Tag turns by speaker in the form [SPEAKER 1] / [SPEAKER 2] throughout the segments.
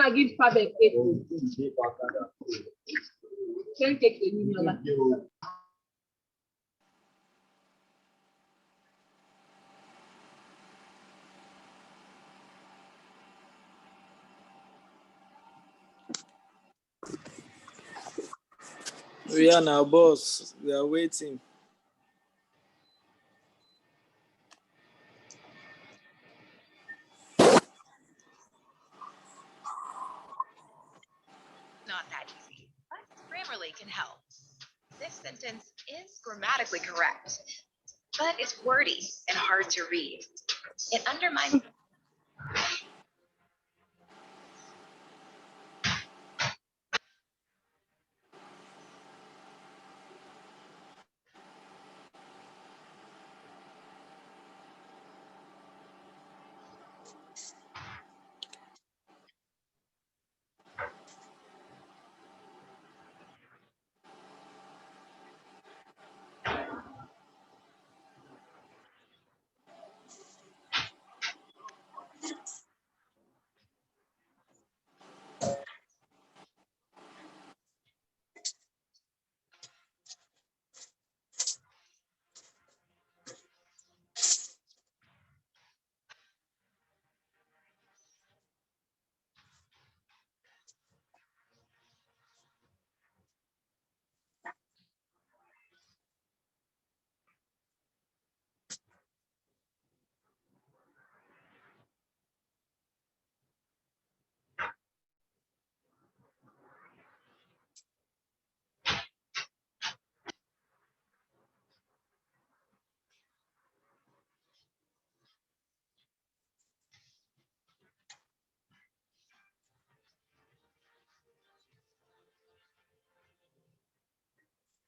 [SPEAKER 1] I give perfect 8. Can take the
[SPEAKER 2] We are now, boss. We are waiting.
[SPEAKER 3] Not that easy, but Grammarly can help. This sentence is grammatically correct, but it's wordy and hard to read. It undermines.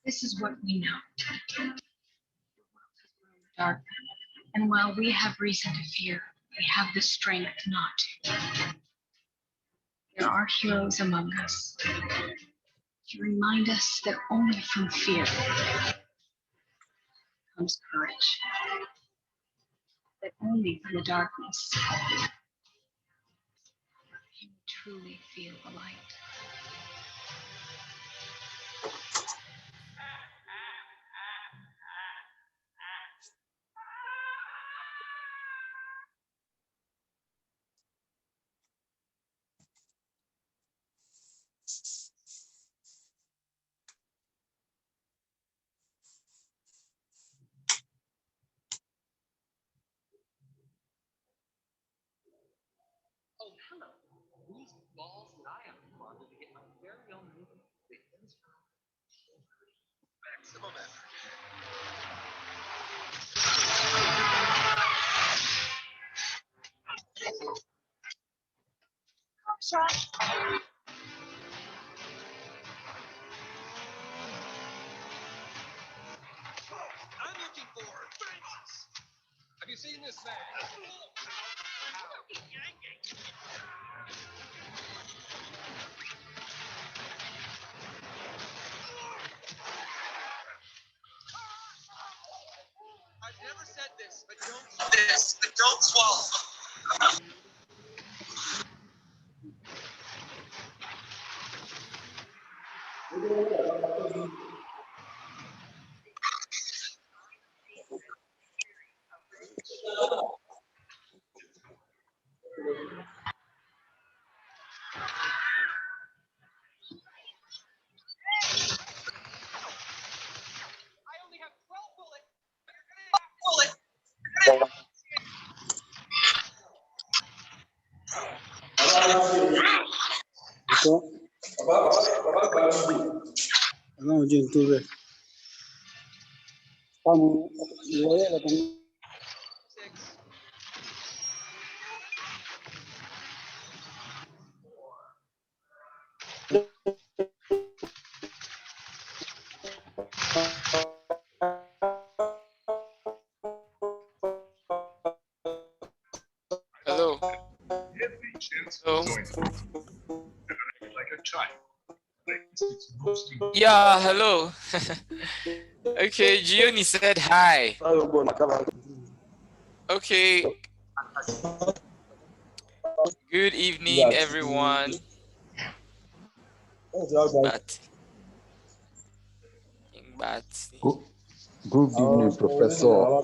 [SPEAKER 4] This is what we know. Dark. And while we have reason to fear, we have the strength not to. There are heroes among us to remind us that only from fear comes courage. That only from the darkness can we truly feel the light.
[SPEAKER 5] Oh, hello. These balls that I have wanted to get my very own movie victims from maximum effort. I'm looking for famous. Have you seen this man? I've never said this, but don't swallow. I only have 12 bullets. You're gonna have bullets.
[SPEAKER 6] Ọlọ́run jẹ́ n tó bẹ̀. Táwọn ìwọlé ẹ̀rọ kan.
[SPEAKER 5] 6.
[SPEAKER 7] Hello. Hello. Yeah, hello. Okay, Gioni said hi. Okay. Good evening, everyone. But
[SPEAKER 8] Good evening, Professor.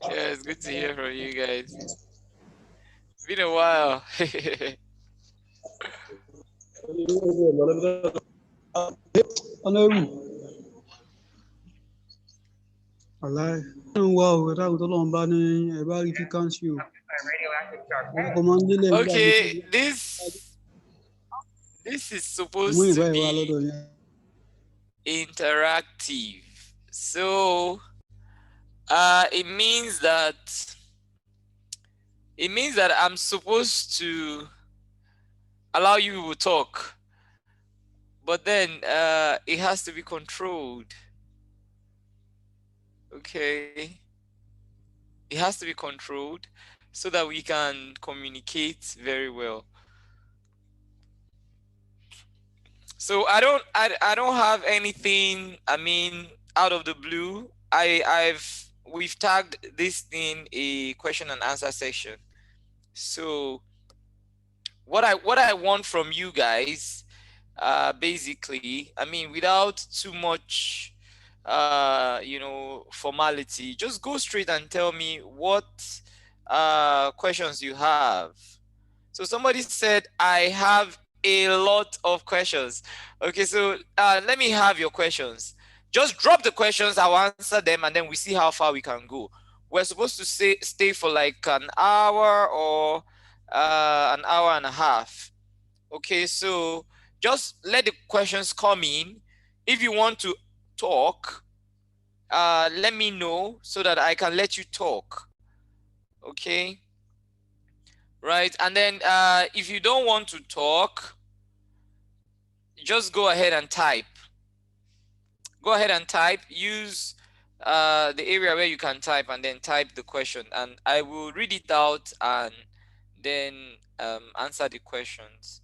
[SPEAKER 7] yeah, it's good to hear from you guys. It's been a while.
[SPEAKER 6] Aláì. Ṣé ń wá o? Ẹ̀dá tó lọ́n bá ní ẹ̀ bá rí kí káńsì o. Ọkọ̀ máa ń délé nígbà tí
[SPEAKER 7] Okay, this is supposed
[SPEAKER 6] mú
[SPEAKER 7] to
[SPEAKER 6] ìbá ìwà
[SPEAKER 7] be
[SPEAKER 6] lọ́dọ̀ yẹn.
[SPEAKER 7] interactive. So it means that I'm supposed to allow you to talk, but then it has to be controlled. Okay, it has to be controlled so that we can communicate very well. So I don't have anything, I mean, out of the blue. We've tagged this thing a question and answer section. So what I want from you guys, basically, I mean, without too much formality, just go straight and tell me what questions you have. So somebody said, I have a lot of questions. Okay, so let me have your questions. Just drop the questions, I'll answer them, and then we see how far we can go. We're supposed to stay for like an hour or an hour and a half. Okay, so just let the questions come in. If you want to talk, let me know so that I can let you talk. Okay, right? And then if you don't want to talk, just go ahead and type. Go ahead and type. Use the area where you can type, and then type the question, and I will read it out and then answer the questions.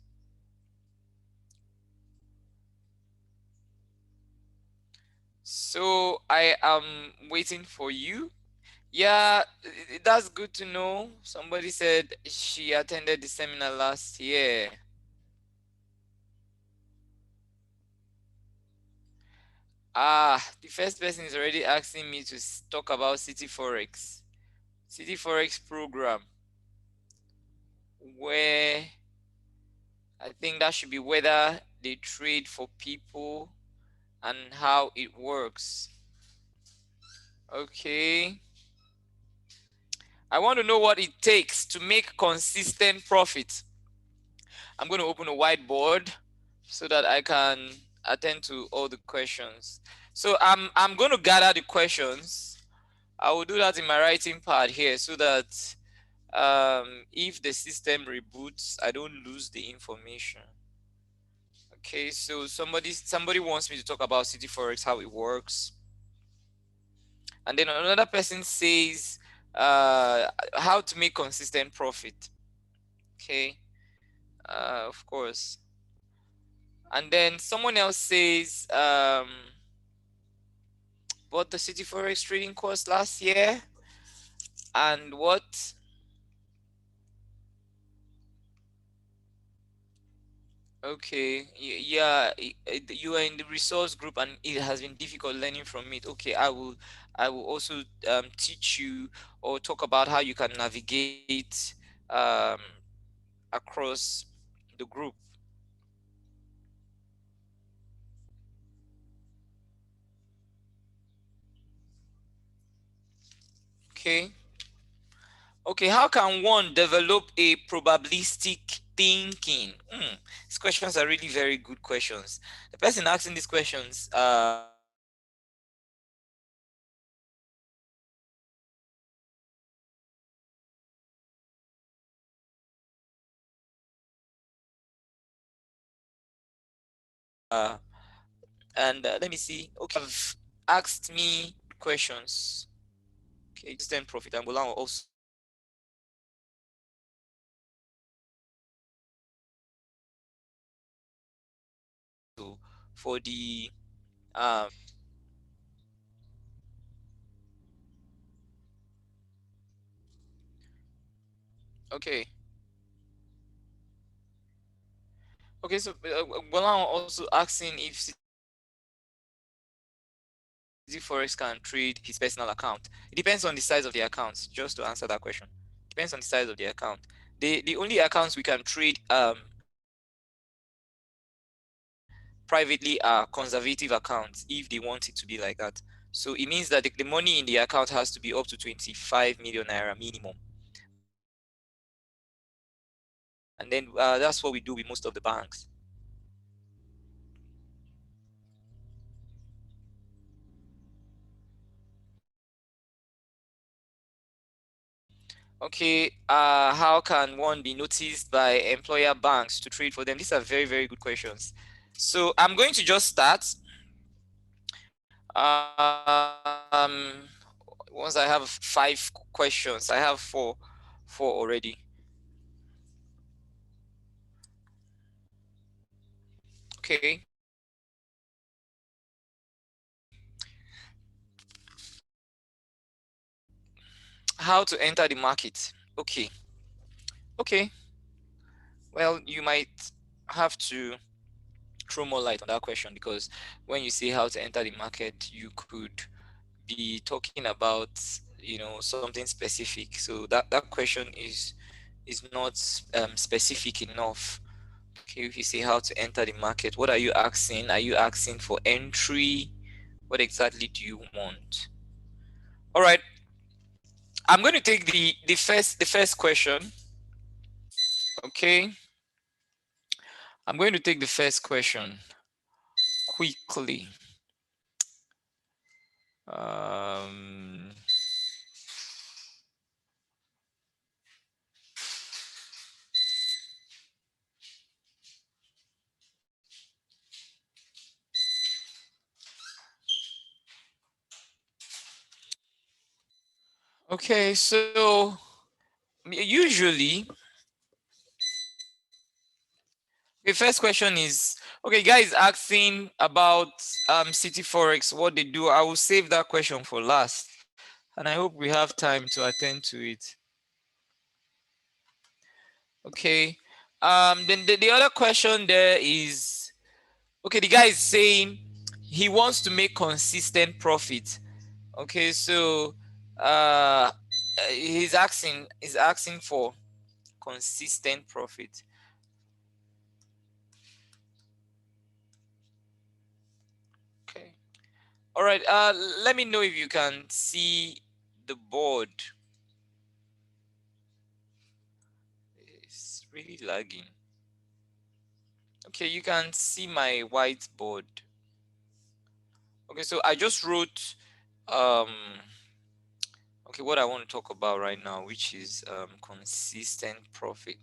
[SPEAKER 7] So I am waiting for you. Yeah, that's good to know. Somebody said she attended the seminar last year. The first person is already asking me to talk about City Forex program, where I think that should be whether they trade for people and how it works. Okay. I want to know what it takes to make consistent profit. I'm going to open a whiteboard so that I can attend to all the questions. So I'm going to gather the questions. I will do that in my writing pad here so that if the system reboots, I don't lose the information. Okay, so somebody wants me to talk about City Forex, how it works. And then another person says how to make consistent profit. Okay, of course. And then someone else says what the City Forex trading course last year and what Okay, yeah, you are in the resource group and it has been difficult learning from it. Okay, I will also teach you or talk about how you can navigate across the group. Okay. Okay, how can one develop a probabilistic thinking? These questions are really very good questions. The person asking these questions and let me see. Okay, have asked me questions. Okay, consistent profit, and will also for the okay. Okay, so Bolan also asking if City Forex can trade his personal account. It depends on the size of the account. Just to answer that question, depends on the size of the account. The only accounts we can trade privately are conservative accounts if they want it to be like that. So it means that the money in the account has to be up to 25 million naira minimum. And then that's what we do with most of the banks. Okay, how can one be noticed by employer banks to trade for them? These are very, very good questions. So I'm going to just start. Once I have 5 questions, I have four already. Okay. How to enter the market? Okay. Okay. Well, you might have to throw more light on that question, because when you say how to enter the market, you could be talking about something specific. So that question is not specific enough. Okay, if you say how to enter the market, what are you asking? Are you asking for entry? What exactly do you want? All right, I'm going to take the first question. Okay, I'm going to take the first question quickly. Um, okay, so usually the first question is, okay, guys asking about City Forex, what they do. I will save that question for last, and I hope we have time to attend to it. Okay. Then the other question there is, okay, the guy is saying he wants to make consistent profit. Okay, so he's asking for consistent profit. Okay. All right. Let me know if you can see the board. It's really lagging. Okay, you can see my whiteboard. Okay, so I just wrote um okay, what I want to talk about right now, which is consistent profit.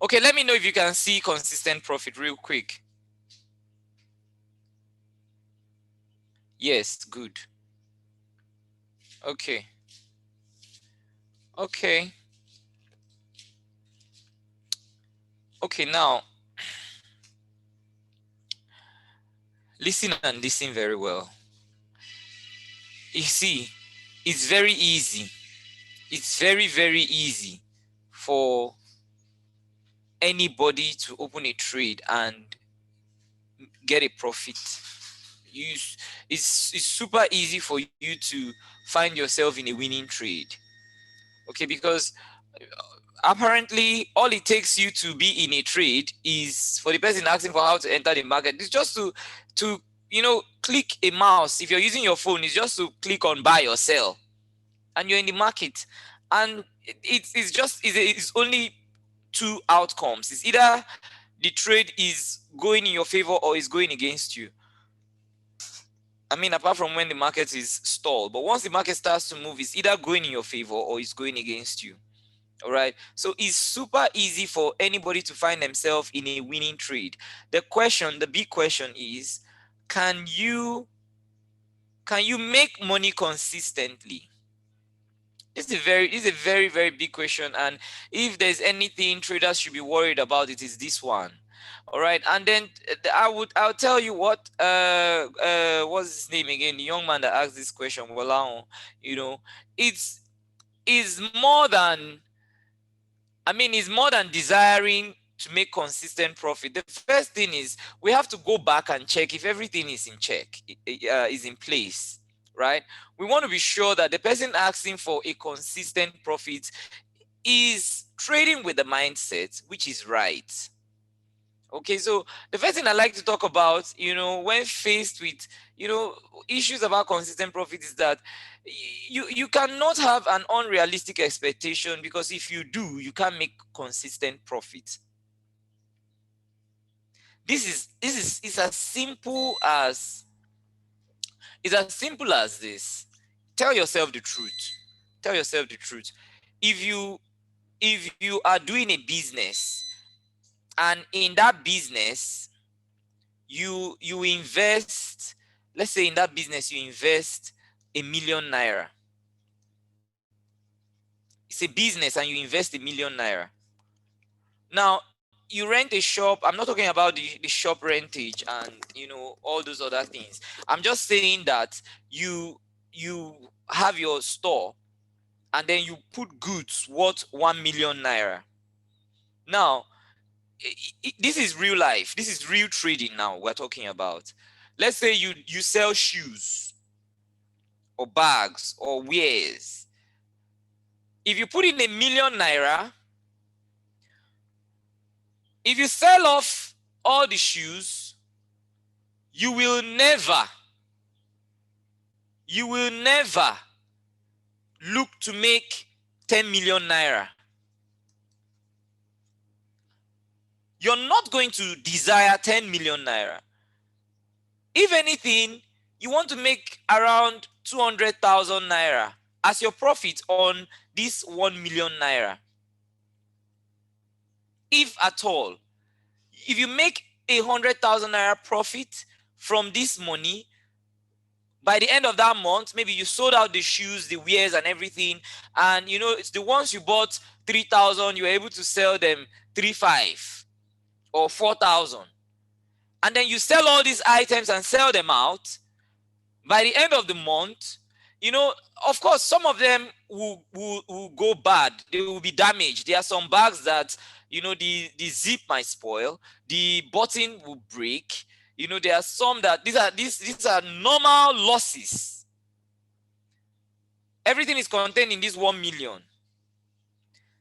[SPEAKER 7] Okay, let me know if you can see consistent profit real quick. Yes, good. Okay. Okay. Okay, now listen and listen very well. You see, it's very easy. it's very, very easy for anybody to open a trade and get a profit. It's super easy for you to find yourself in a winning trade. Okay, because apparently all it takes you to be in a trade is for the person asking for how to enter the market. It's just to click a mouse. If you're using your phone, it's just to click on buy or sell, and you're in the market. And it's only two outcomes. It's either the trade is going in your favor or is going against you. I mean, apart from when the market is stalled, but once the market starts to move, it's either going in your favor or it's going against you. All right. So it's super easy for anybody to find themselves in a winning trade. The big question is, can you make money consistently? This is a very, very big question. And if there's anything traders should be worried about, it is this one. All right. And then I'll tell you what's his name again? The young man that asked this question, Walao, it's more than, it's more than desiring to make consistent profit. The first thing is we have to go back and check if everything is in check, is in place, right? We want to be sure that the person asking for a consistent profit is trading with the mindset which is right. Okay, so the first thing I like to talk about, when faced with, issues about consistent profit is that you cannot have an unrealistic expectation, because if you do, you can't make consistent profit. It's as simple as this. Tell yourself the truth. Tell yourself the truth. If you are doing a business, and in that business you invest, let's say in that business you invest ₦1,000,000. It's a business and you invest ₦1,000,000. Now you rent a shop. I'm not talking about the shop rentage and all those other things. I'm just saying that you have your store and then you put goods worth ₦1,000,000. Now this is real life. This is real trading now we're talking about. Let's say you sell shoes or bags or wares. If you put in ₦1,000,000, if you sell off all the shoes, you will never look to make 10 million naira. You're not going to desire 10 million naira. If anything, you want to make around 200,000 naira as your profit on this 1 million naira. If at all, if you make 100,000 naira profit from this money, by the end of that month, maybe you sold out the shoes, the wares and everything, and it's the ones you bought 3,000, you were able to sell them 3,500 or 4,000. And then you sell all these items and sell them out. By the end of the month, of course, some of them will go bad. They will be damaged. There are some bags that, the zip might spoil, the button will break. There are some that these are normal losses. Everything is contained in this 1 million.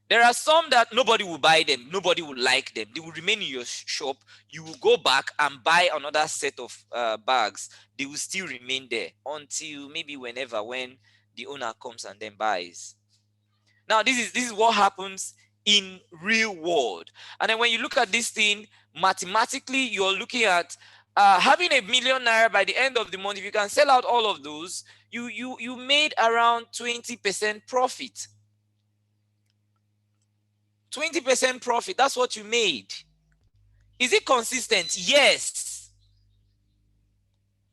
[SPEAKER 7] There are some that nobody will buy them, nobody will like them. They will remain in your shop. You will go back and buy another set of bags. They will still remain there until maybe when the owner comes and then buys. Now, this is what happens in real world. And then when you look at this thing mathematically, you're looking at having ₦1 million by the end of the month. If you can sell out all of those, you made around 20% profit. 20% profit, that's what you made. Is it consistent? Yes.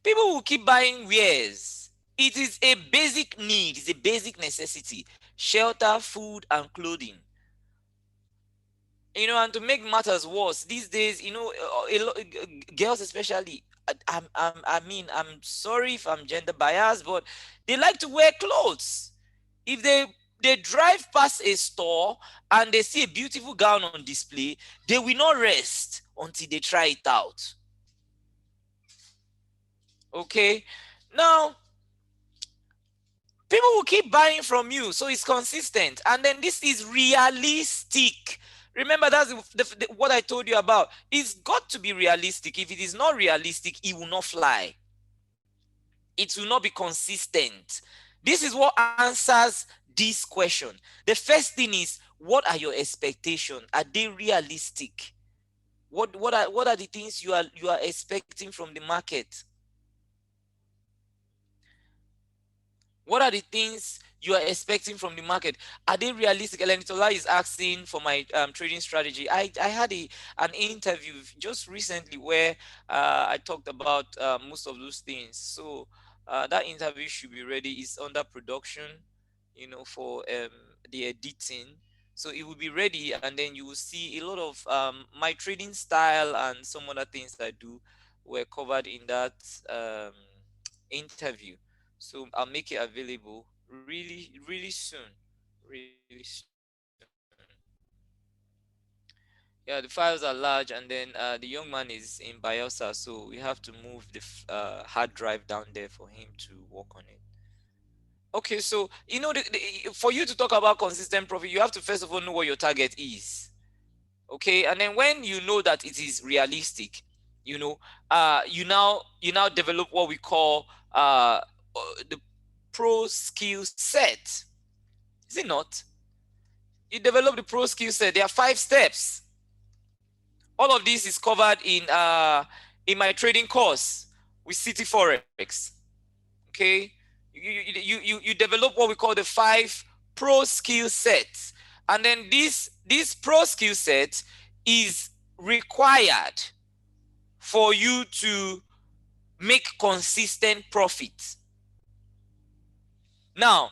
[SPEAKER 7] People will keep buying wares. It is a basic need, it's a basic necessity. Shelter, food, and clothing. And to make matters worse, these days, girls especially, I'm sorry if I'm gender biased, but they like to wear clothes. If they they drive past a store and they see a beautiful gown on display, they will not rest until they try it out. Okay, now people will keep buying from you, so it's consistent. And then this is realistic. Remember, that's what I told you about. It's got to be realistic. If it is not realistic, it will not fly. It will not be consistent. This is what answers this question. The first thing is, what are your expectations? Are they realistic? What are the things you are expecting from the market? What are the things you are expecting from the market? Are they realistic? Elenitola is asking for my trading strategy. I had an interview just recently where I talked about most of those things. So that interview should be ready. It's under production, for the editing. So it will be ready, and then you will see a lot of my trading style and some other things I do were covered in that interview. So I'll make it available really, really soon. Really soon. Yeah, the files are large, and then the young man is in Bielsa, so we have to move the hard drive down there for him to work on it. Okay, so for you to talk about consistent profit, you have to first of all know what your target is. Okay, and then when you know that it is realistic, you now develop what we call the pro skill set. Is it not? You develop the pro skill set. There are 5 steps. All of this is covered in my trading course with City Forex. Okay, you develop what we call the 5 pro skill sets, and then this pro skill set is required for you to make consistent profit. Now,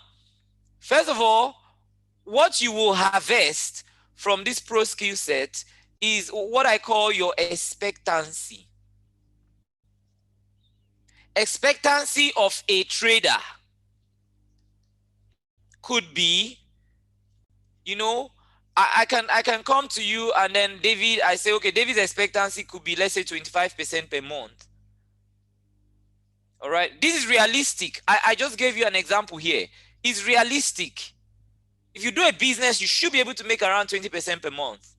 [SPEAKER 7] first of all, what you will harvest from this pro skill set is what I call your expectancy. Expectancy of a trader could be, I can come to you and then David, I say, okay, David's expectancy could be, let's say, 25% per month. All right, this is realistic. I just gave you an example here. It's realistic. If you do a business, you should be able to make around 20% per month.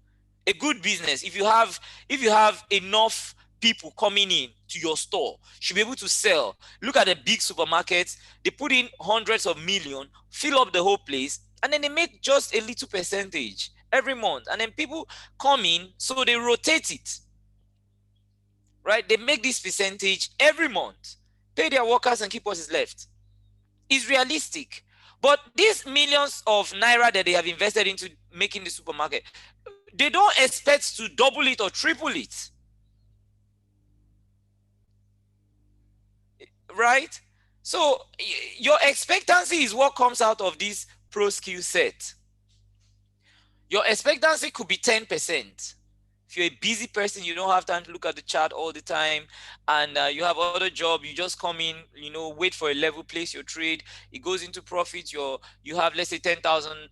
[SPEAKER 7] A good business, if you have enough people coming in to your store, you should be able to sell. Look at the big supermarkets. They put in hundreds of millions, fill up the whole place, and then they make just a little percentage every month. And then people come in, so they rotate it. Right? They make this percentage every month, pay their workers, and keep what is left. It's realistic. But these millions of naira that they have invested into making the supermarket, they don't expect to double it or triple it. Right? So your expectancy is what comes out of this pro skill set. Your expectancy could be 10%. If you're a busy person, you don't have time to look at the chart all the time, and you have other job, you just come in, wait for a level, place your trade, it goes into profit. You have, let's say, 10,000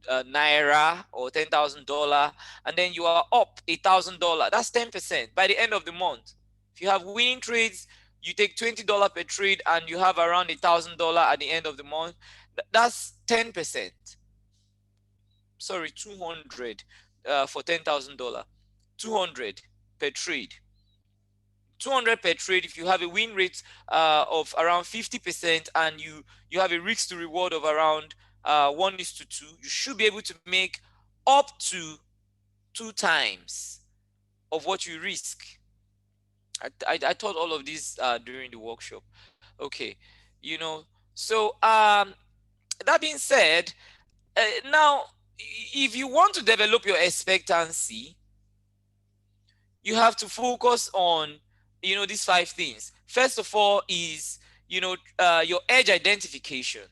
[SPEAKER 7] naira or $10,000, and then you are up $1,000. That's 10% by the end of the month. If you have winning trades, you take $20 per trade, and you have around $1,000 at the end of the month. That's 10%. Sorry, 200 for $10,000. 200 per trade. 200 per trade. If you have a win rate of around 50%, and you have a risk to reward of around 1:2, you should be able to make up to 2 times of what you risk. I taught all of this during the workshop. Okay, so that being said, now if you want to develop your expectancy, you have to focus on these 5 things. First of all is your edge identification,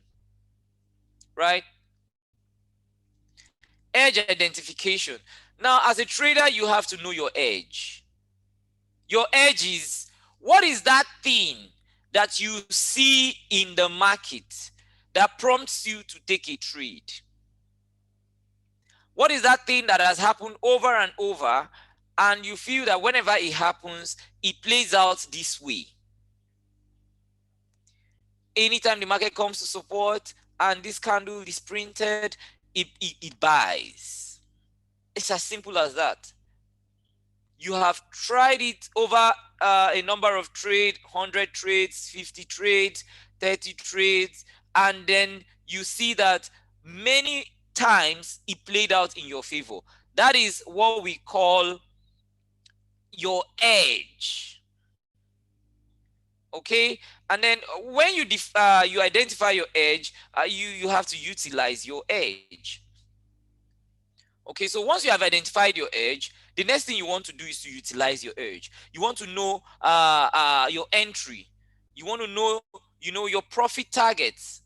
[SPEAKER 7] right? Edge identification. Now, as a trader, you have to know your edge. Your edge is, what is that thing that you see in the market that prompts you to take a trade? What is that thing that has happened over and over, and you feel that whenever it happens, it plays out this way? Anytime the market comes to support and this candle is printed, it buys. It's as simple as that. You have tried it over a number of trades, 100 trades, 50 trades, 30 trades, and then you see that many times it played out in your favor. That is what we call your edge. Okay, and then when you you identify your edge, you have to utilize your edge. Okay, so once you have identified your edge, the next thing you want to do is to utilize your edge. You want to know your entry. You want to know, your profit targets.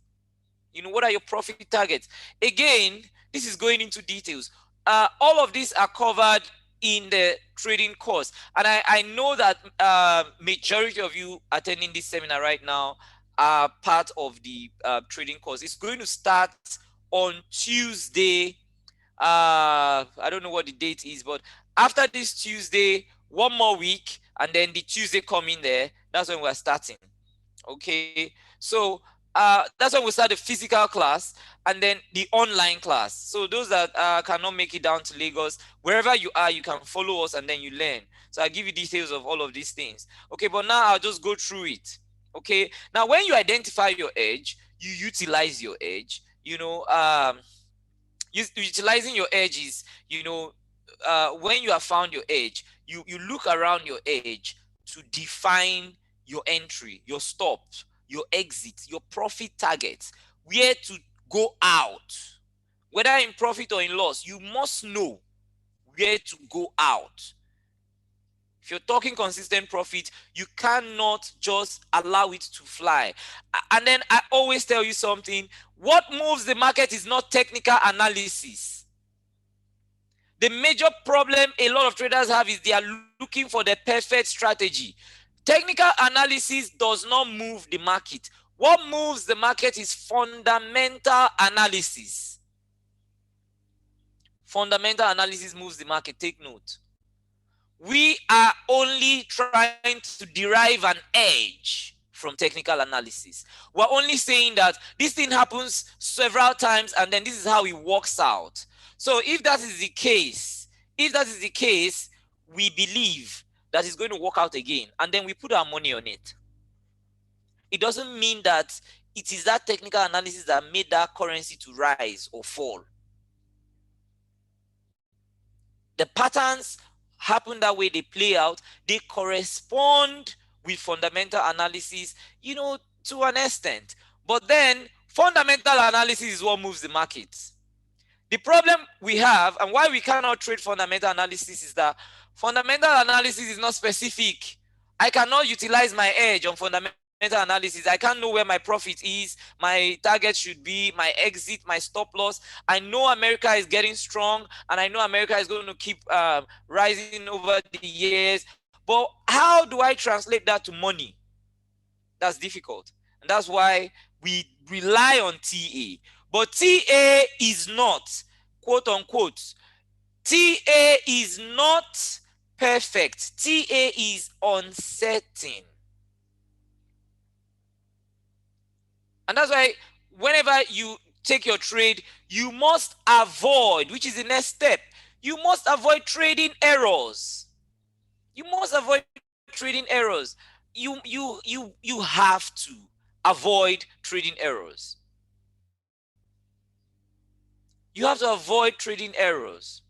[SPEAKER 7] What are your profit targets? Again, this is going into details. All of these are covered in the trading course, and I know that majority of you attending this seminar right now are part of the trading course. It's going to start on Tuesday. I don't know what the date is, but after this Tuesday, one more week, and then the Tuesday coming there, that's when we're starting. Okay, so that's when we start the physical class and then the online class. So those that cannot make it down to Lagos, wherever you are, you can follow us and then you learn. So I'll give you details of all of these things. Okay, but now I'll just go through it. Okay, now when you identify your edge, you utilize your edge. Utilizing your edge is, when you have found your edge, you look around your edge to define your entry, your stop, your exit, your profit targets, where to go out. Whether in profit or in loss, you must know where to go out. If you're talking consistent profit, you cannot just allow it to fly. And then I always tell you something: what moves the market is not technical analysis. The major problem a lot of traders have is they are looking for the perfect strategy. Technical analysis does not move the market. What moves the market is fundamental analysis. Fundamental analysis moves the market. Take note. We are only trying to derive an edge from technical analysis. We're only saying that this thing happens several times and then this is how it works out. So if that is the case, we believe that it's going to work out again, and then we put our money on it. It doesn't mean that it is that technical analysis that made that currency to rise or fall. The patterns happen that way, they play out, they correspond with fundamental analysis, to an extent. But then fundamental analysis is what moves the market. The problem we have and why we cannot trade fundamental analysis is that fundamental analysis is not specific. I cannot utilize my edge on fundamental analysis. I can't know where my profit is, my target should be, my exit, my stop loss. I know America is getting strong and I know America is going to keep rising over the years. But how do I translate that to money? That's difficult. And that's why we rely on TA. But TA is not, quote unquote, TA is not perfect. TA is uncertain. And that's why whenever you take your trade, you must avoid, which is the next step, you must avoid trading errors. You must avoid trading errors. You have to avoid trading errors. You have to avoid trading errors.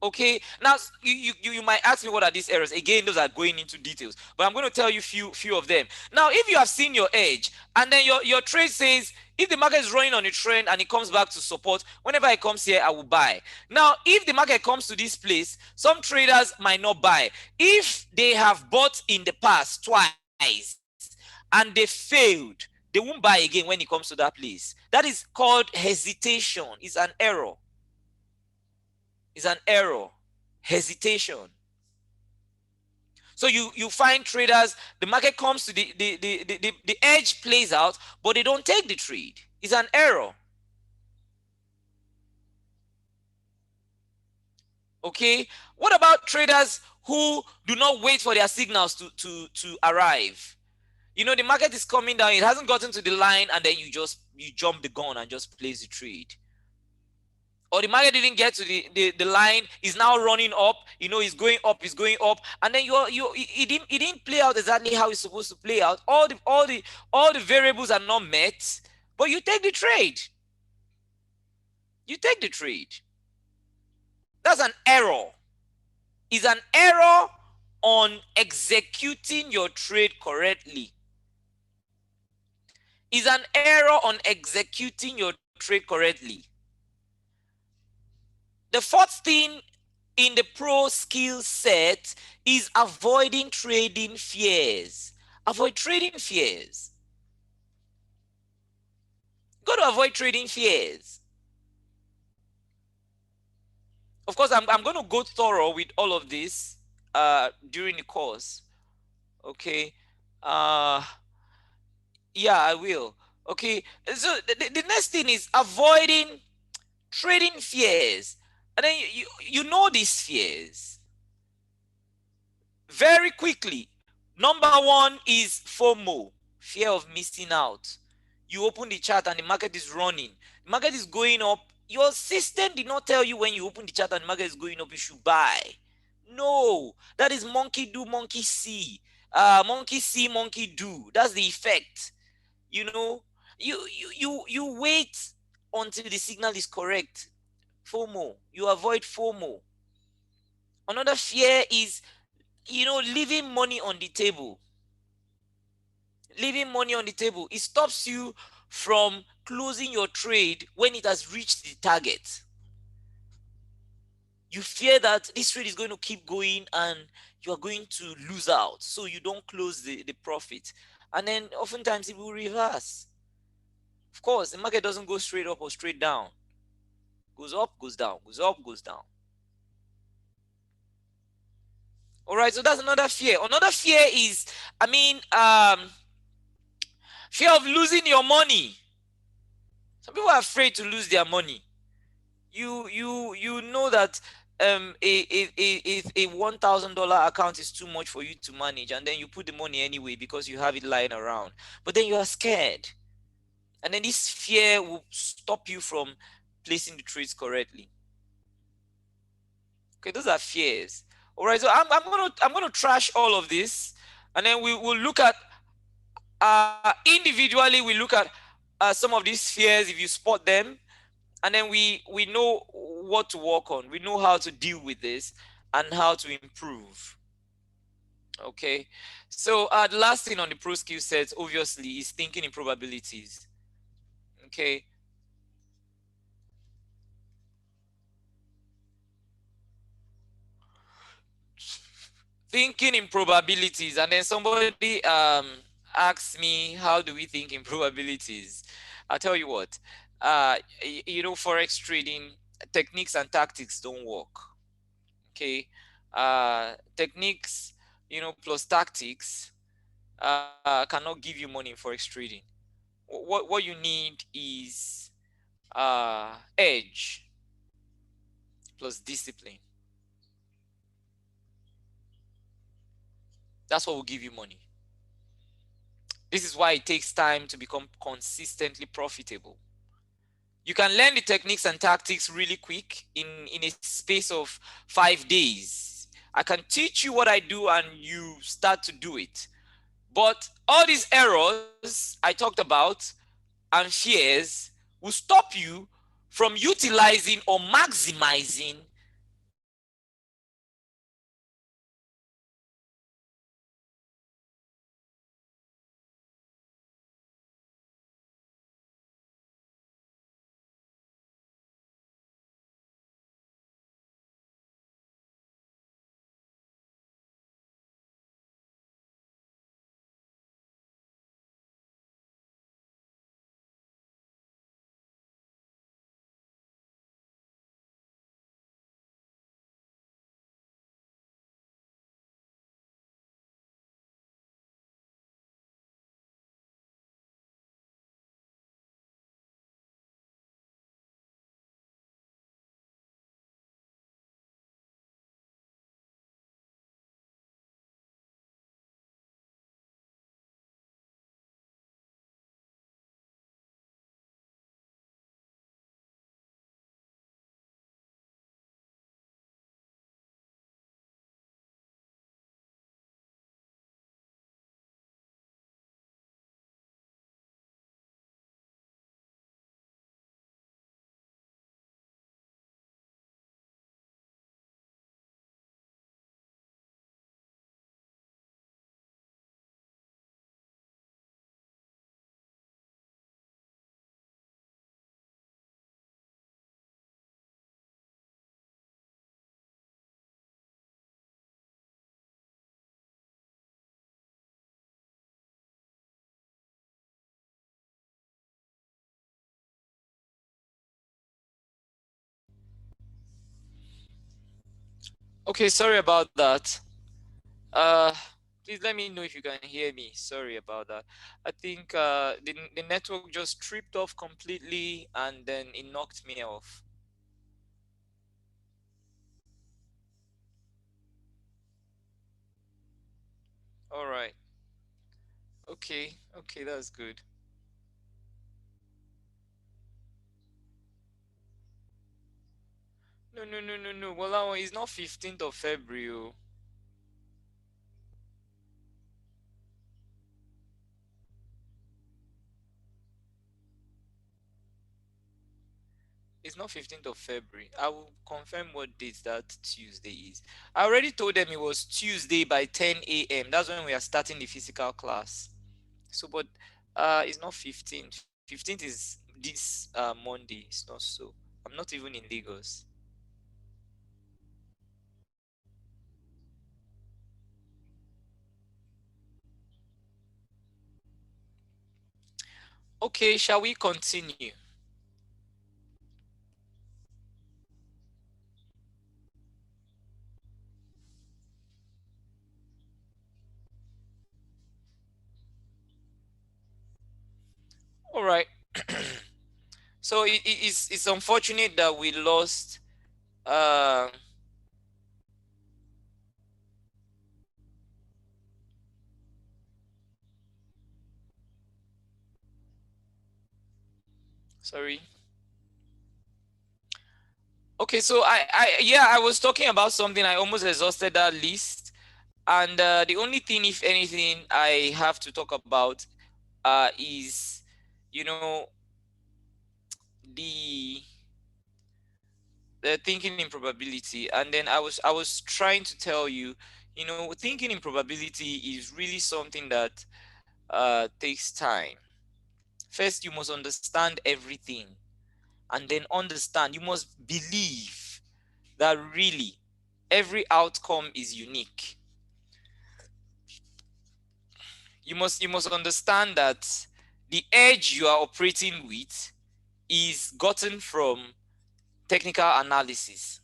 [SPEAKER 7] Okay, now you might ask me what are these errors. Again, those are going into details, but I'm going to tell you few of them. Now, if you have seen your edge and then your trade says if the market is running on a trend and it comes back to support, whenever it comes here, I will buy. Now, if the market comes to this place, some traders might not buy. If they have bought in the past twice and they failed, they won't buy again when it comes to that place. That is called hesitation. It's an error. Is an error, hesitation. So you find traders, the market comes to the edge plays out, but they don't take the trade. It's an error. Okay. What about traders who do not wait for their signals to arrive? You know, the market is coming down, it hasn't gotten to the line, and then you jump the gun and just place the trade. Or the market didn't get to the line, is now running up, you know, it's going up, and then it didn't play out exactly how it's supposed to play out. All the variables are not met, but you take the trade. You take the trade. That's an error. It's an error on executing your trade correctly. Is an error on executing your trade correctly. The fourth thing in the pro skill set is avoiding trading fears. Avoid trading fears. Got to avoid trading fears. Of course, I'm going to go thorough with all of this during the course. Okay. Yeah, I will. Okay. So the next thing is avoiding trading fears. And then you know these fears very quickly. Number one is FOMO, fear of missing out. You open the chart and the market is running. The market is going up. Your system did not tell you when you open the chart and the market is going up, you should buy. No, that is monkey do, monkey see. Monkey see, monkey do. That's the effect. You know, you wait until the signal is correct. FOMO. You avoid FOMO. Another fear is, you know, leaving money on the table. Leaving money on the table. It stops you from closing your trade when it has reached the target. You fear that this trade is going to keep going and you are going to lose out. So you don't close the profit. And then oftentimes it will reverse. Of course, the market doesn't go straight up or straight down. Goes up, goes down, goes up, goes down. All right, so that's another fear. Another fear is, fear of losing your money. Some people are afraid to lose their money. You know that a $1,000 account is too much for you to manage, and then you put the money anyway because you have it lying around. But then you are scared, and then this fear will stop you from placing the trades correctly. Okay, those are fears. All right, so I'm gonna trash all of this, and then we will look at individually. We look at some of these fears if you spot them, and then we know what to work on. We know how to deal with this and how to improve. Okay, so the last thing on the pro skill sets obviously is thinking in probabilities. Okay, thinking in probabilities. And then somebody asked me, how do we think in probabilities? I'll tell you what, you know, forex trading techniques and tactics don't work. Okay, techniques, you know, plus tactics cannot give you money in forex trading. What you need is edge plus discipline. That's what will give you money. This is why it takes time to become consistently profitable. You can learn the techniques and tactics really quick in a space of 5 days. I can teach you what I do and you start to do it. But all these errors I talked about and fears will stop you from utilizing or maximizing Okay, sorry about that. Uh, please let me know if you can hear me. Sorry about that. I think the network just tripped off completely and then it knocked me off. All right. Okay. Okay, that's good. No, no, no, no, no. Well, that one is not 15th of February. Oh. It's not 15th of February. I will confirm what date that Tuesday is. I already told them it was Tuesday by 10 a.m. That's when we are starting the physical class. So, but it's not 15th. 15th is this Monday. It's not so. I'm not even in Lagos. Okay, shall we continue? All right. So it's unfortunate that we lost. Uh, sorry. Okay, so yeah, I was talking about something. I almost exhausted that list, and the only thing, if anything, I have to talk about is, you know, the thinking in probability. And then I was trying to tell you, you know, thinking in probability is really something that takes time. First, you must understand everything, and then understand, you must believe that really every outcome is unique. You must understand that the edge you are operating with is gotten from technical analysis.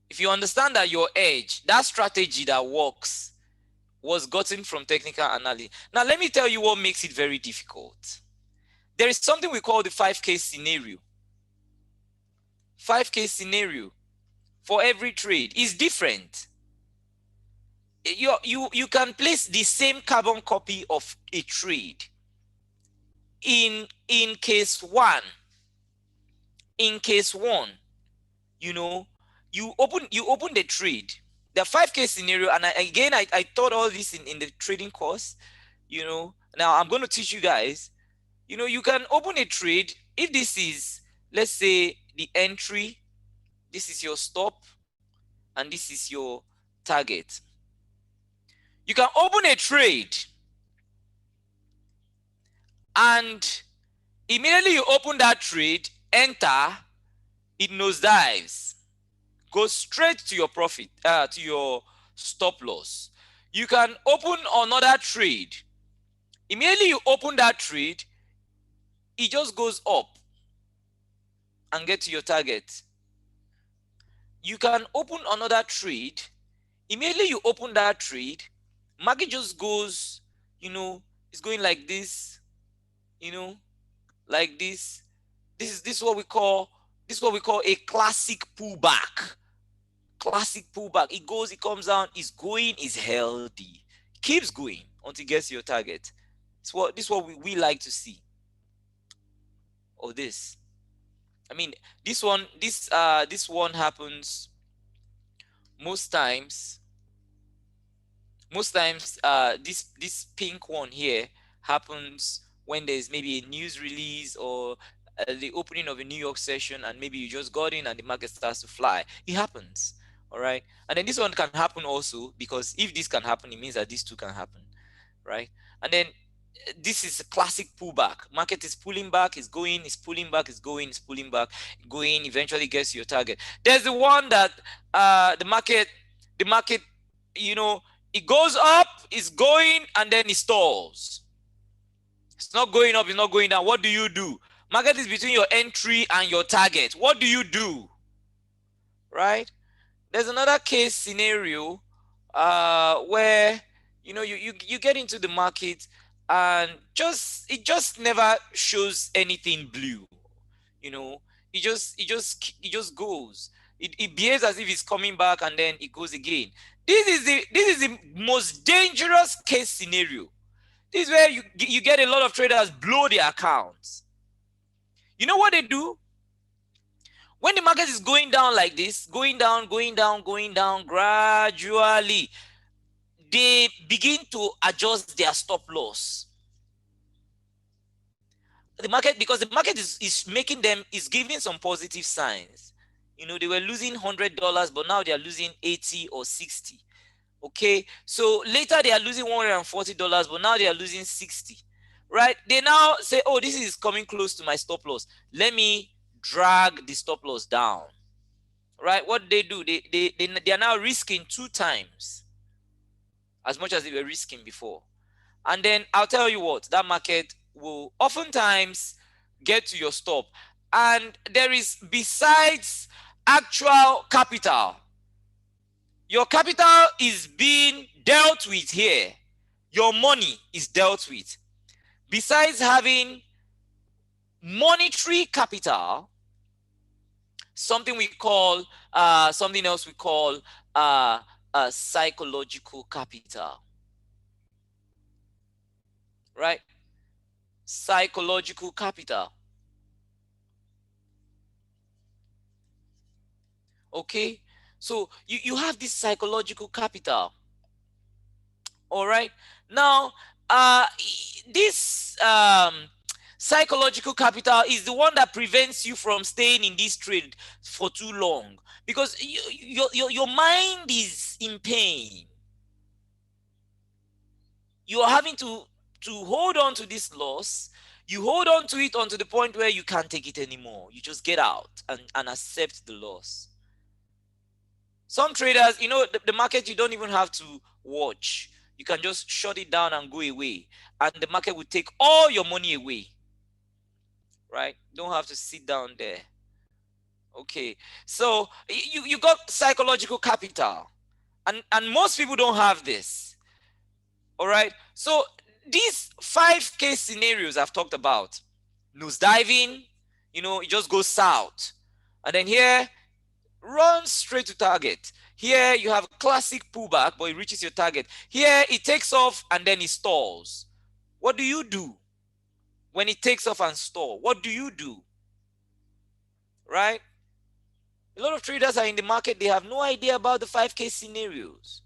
[SPEAKER 7] If you understand that your edge, that strategy that works, was gotten from technical analysis. Now, let me tell you what makes it very difficult. There is something we call the 5K scenario. 5K scenario for every trade is different. You can place the same carbon copy of a trade in case one. In case one, you know, you open the trade, the 5K scenario. And I taught all this in the trading course. Now I'm going to teach you guys. You can open a trade. If this is, let's say, the entry, this is your stop, and this is your target. You can open a trade, and immediately you open that trade, enter, it nosedives, goes straight to your profit, to your stop loss. You can open another trade. Immediately you open that trade, it just goes up and get to your target. You can open another trade. Immediately you open that trade, market just goes, it's going like this, you know, like this. This is what we call a classic pullback. Classic pullback. It goes, it comes down, it's going, is healthy, keeps going until it gets to your target. This is what we like to see. Or this. I mean, this one happens most times. This pink one here happens when there's maybe a news release, or the opening of a New York session, and maybe you just got in and the market starts to fly. It happens. All right. And then this one can happen also, because if this can happen, it means that these two can happen. Right. And then this is a classic pullback. Market is pulling back, is going, is pulling back, is going, is pulling back, going, eventually gets to your target. There's the one that the market, it goes up, it's going, and then it stalls. It's not going up, it's not going down. What do you do? Market is between your entry and your target. What do you do? Right? There's another case scenario where you get into the market and it just never shows anything blue. You know, it just goes. It behaves as if it's coming back and then it goes again. This is the most dangerous case scenario. This is where you get a lot of traders blow their accounts. You know what they do? When the market is going down like this, going down, going down, going down gradually, they begin to adjust their stop loss. Because the market is making them, is giving some positive signs. They were losing $100, but now they are losing 80 or 60. Okay, so later they are losing $140, but now they are losing 60. Right? They now say, oh, this is coming close to my stop loss. Let me drag the stop loss down. Right? What they do, they are now risking 2 times as much as they were risking before. And then I'll tell you what, that market will oftentimes get to your stop. And there is, besides actual capital, your capital is being dealt with here. Your money is dealt with. Besides having monetary capital, something else we call psychological capital. Right? Psychological capital. Okay, so you have this psychological capital. All right, now this psychological capital is the one that prevents you from staying in this trade for too long, because your mind is in pain. You are having to hold on to this loss. You hold on to it until the point where you can't take it anymore. You just get out and accept the loss. Some traders, the market, you don't even have to watch. You can just shut it down and go away, and the market will take all your money away. Right? Don't have to sit down there. Okay, so you got psychological capital, and most people don't have this. All right, so these 5 case scenarios I've talked about: nosediving, it just goes south, and then here runs straight to target. Here you have a classic pullback, but it reaches your target. Here it takes off and then it stalls. What do you do when it takes off and stalls? What do you do? Right? A lot of traders are in the market, they have no idea about the 5 case scenarios.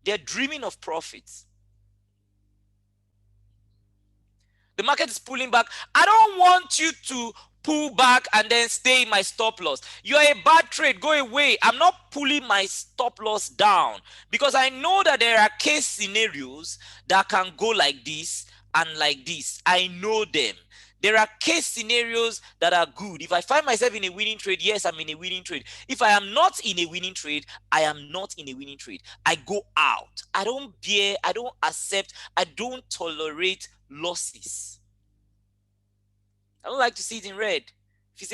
[SPEAKER 7] They're dreaming of profits. The market is pulling back. I don't want you to pull back and then stay in my stop loss. You're a bad trade. Go away. I'm not pulling my stop loss down, because I know that there are case scenarios that can go like this and like this. I know them. There are case scenarios that are good. If I find myself in a winning trade, yes, I'm in a winning trade. If I am not in a winning trade, I am not in a winning trade. I go out. I don't bear, I don't accept, I don't tolerate losses. I don't like to see it in red. If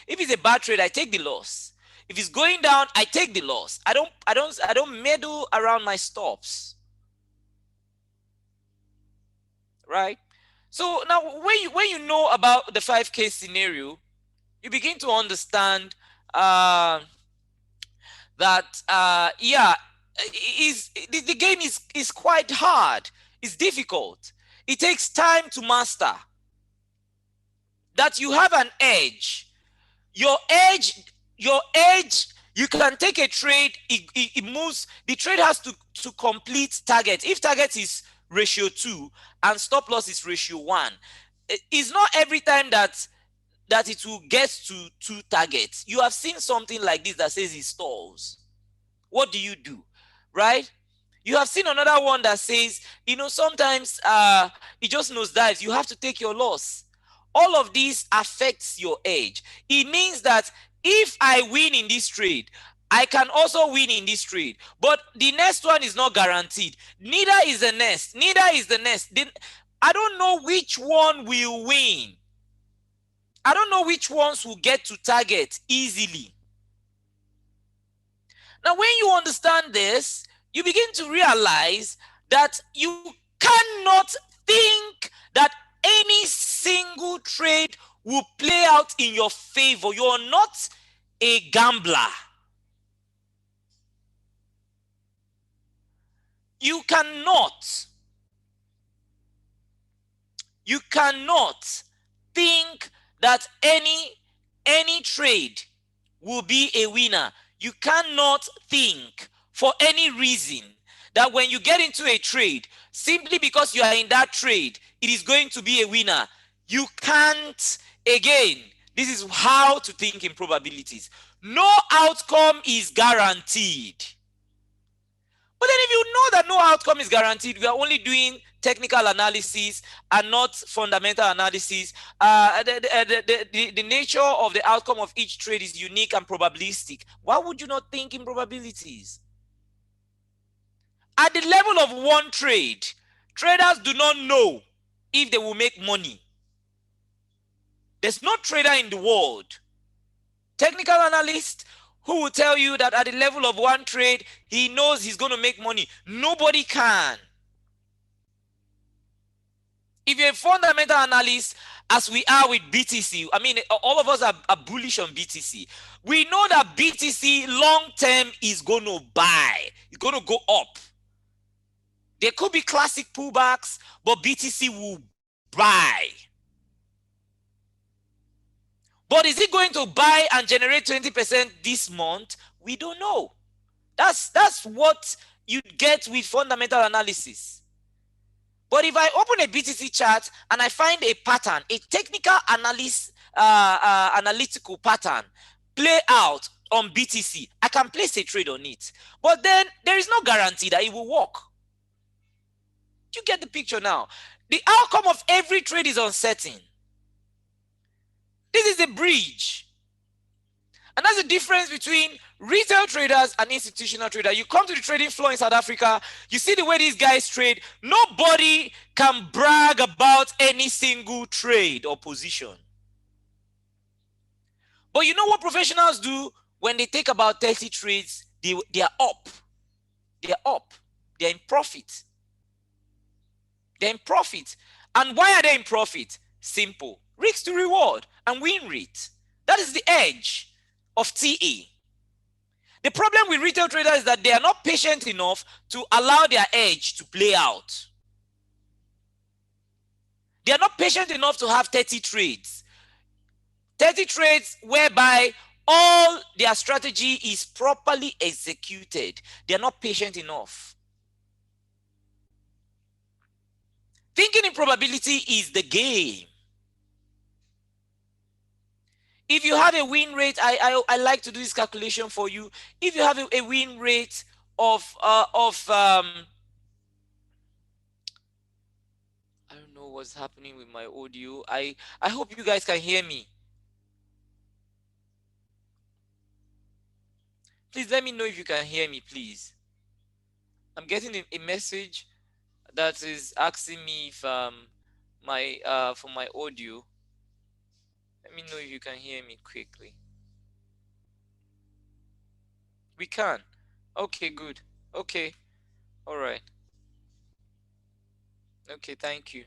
[SPEAKER 7] it's a bad trade, I take the loss. If it's going down, I take the loss. I don't meddle around my stops. Right? So now when you know about the 5 case scenario, you begin to understand that the game is quite hard. It's difficult. It takes time to master. That you have an edge. Your edge, you can take a trade, it moves, the trade has to complete target. If target is ratio 2 and stop loss is ratio 1, it's not every time that it will get to 2 targets. You have seen something like this that says it stalls. What do? Right? You have seen another one that says, sometimes it just nosedives. You have to take your loss. All of these affects your edge. It means that if I win in this trade, I can also win in this trade. But the next one is not guaranteed. Neither is the next. I don't know which one will win. I don't know which ones will get to target easily. Now, when you understand this, you begin to realize that you cannot think that any single trade will play out in your favor. You are not a gambler. You cannot think that any trade will be a winner. You cannot think for any reason that when you get into a trade, simply because you are in that trade, it is going to be a winner. You can't. Again, this is how to think in probabilities. No outcome is guaranteed. But then if you know that no outcome is guaranteed, we are only doing technical analysis and not fundamental analysis. The nature of the outcome of each trade is unique and probabilistic. Why would you not think in probabilities? At the level of one trade, traders do not know if they will make money. There's no trader in the world, technical analyst, who will tell you that at the level of one trade, he knows he's going to make money. Nobody can. If you're a fundamental analyst, as we are with BTC, I mean, all of us are bullish on BTC. We know that BTC long term is going to buy. It's going to go up. There could be classic pullbacks, but BTC will buy. But is it going to buy and generate 20% this month? We don't know. That's what you get with fundamental analysis. But if I open a BTC chart and I find a pattern, a technical analytical pattern play out on BTC, I can place a trade on it. But then there is no guarantee that it will work. You get the picture now. The outcome of every trade is uncertain. This is the bridge. And that's the difference between retail traders and institutional traders. You come to the trading floor in South Africa, you see the way these guys trade. Nobody can brag about any single trade or position. But you know what professionals do when they take about 30 trades? They are up. They are up. They're in profit. They're in profit. And why are they in profit? Simple. Risk to reward and win rate. That is the edge of TA. The problem with retail traders is that they are not patient enough to allow their edge to play out. They are not patient enough to have 30 trades. 30 trades whereby all their strategy is properly executed. They are not patient enough. Thinking in probability is the game. If you have a win rate, I like to do this calculation for you. If you have a win rate of I don't know what's happening with my audio. I hope you guys can hear me. Please let me know if you can hear me, please. I'm getting a message that is asking me if for my audio. Let me know if you can hear me quickly. We can. Okay, good. Okay. All right. Okay, thank you.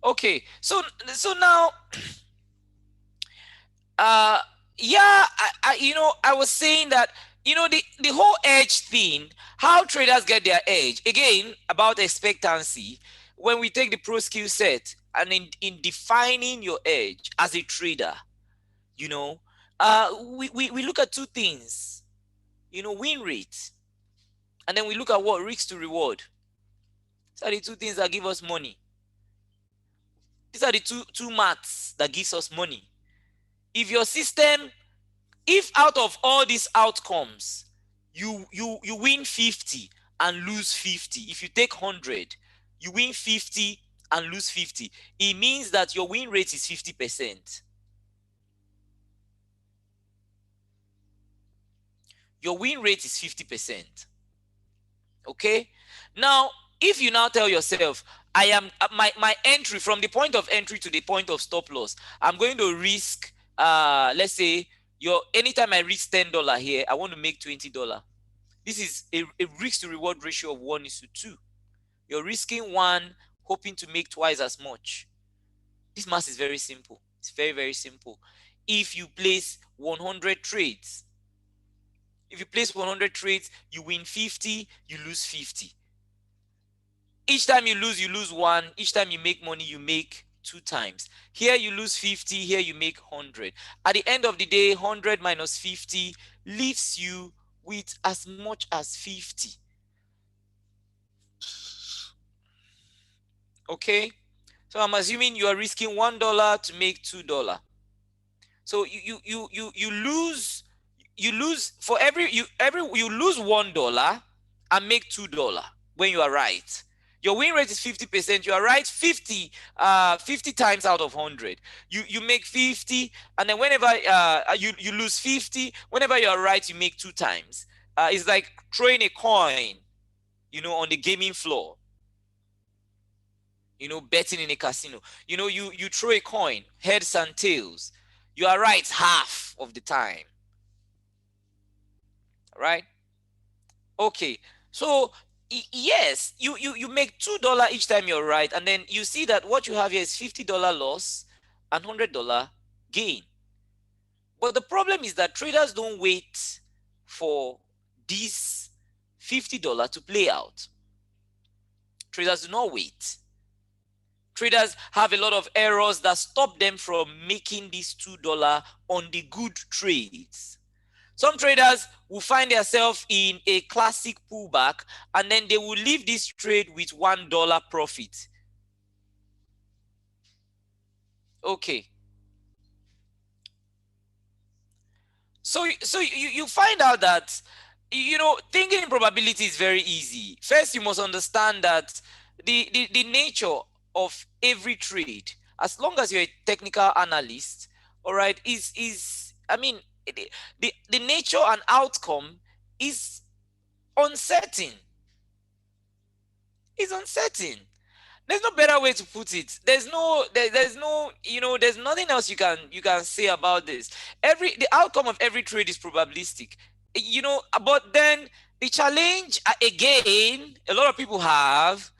[SPEAKER 7] Okay, so now yeah, I was saying that, the whole edge thing, how traders get their edge, again, about expectancy. When we take the pro skill set and in defining your edge as a trader, we look at two things, win rate, and then we look at what risk to reward. These are the two things that give us money. These are the two maths that gives us money. If your system, if out of all these outcomes, you win 50 and lose 50, if you take 100, you win 50 and lose 50, it means that your win rate is 50%. Your win rate is 50%. Okay? Now, if you now tell yourself, I am my entry from the point of entry to the point of stop loss. I'm going to risk let's say anytime I reach $10 here, I want to make $20. This is a risk to reward ratio of 1:2. You're risking one, hoping to make twice as much. This math is very simple. It's very, very simple. If you place 100 trades, you win 50, you lose 50. Each time you lose one. Each time you make money, you make 2 times. Here you lose 50, here you make 100. At the end of the day, 100 minus 50 leaves you with as much as 50. Okay? So I'm assuming you are risking $1 to make $2. So you lose for you lose $1 and make $2 when you are right. Your win rate is 50%. You are right 50 times out of 100. You make 50, and then whenever you lose 50, whenever you are right, you make 2 times. It's like throwing a coin, on the gaming floor. Betting in a casino. You throw a coin, heads and tails. You are right half of the time. Right? Okay. So yes, you make $2 each time you're right, and then you see that what you have here is $50 loss and $100 gain. But the problem is that traders don't wait for this $50 to play out. Traders do not wait. Traders have a lot of errors that stop them from making this $2 on the good trades. Some traders will find themselves in a classic pullback, and then they will leave this trade with $1 profit. Okay. So you find out that, thinking in probability is very easy. First, you must understand that the nature of every trade, as long as you're a technical analyst, all right, the nature and outcome is uncertain. It's uncertain. There's no better way to put it. There's nothing else you can say about this. The outcome of every trade is probabilistic. But then the challenge again a lot of people have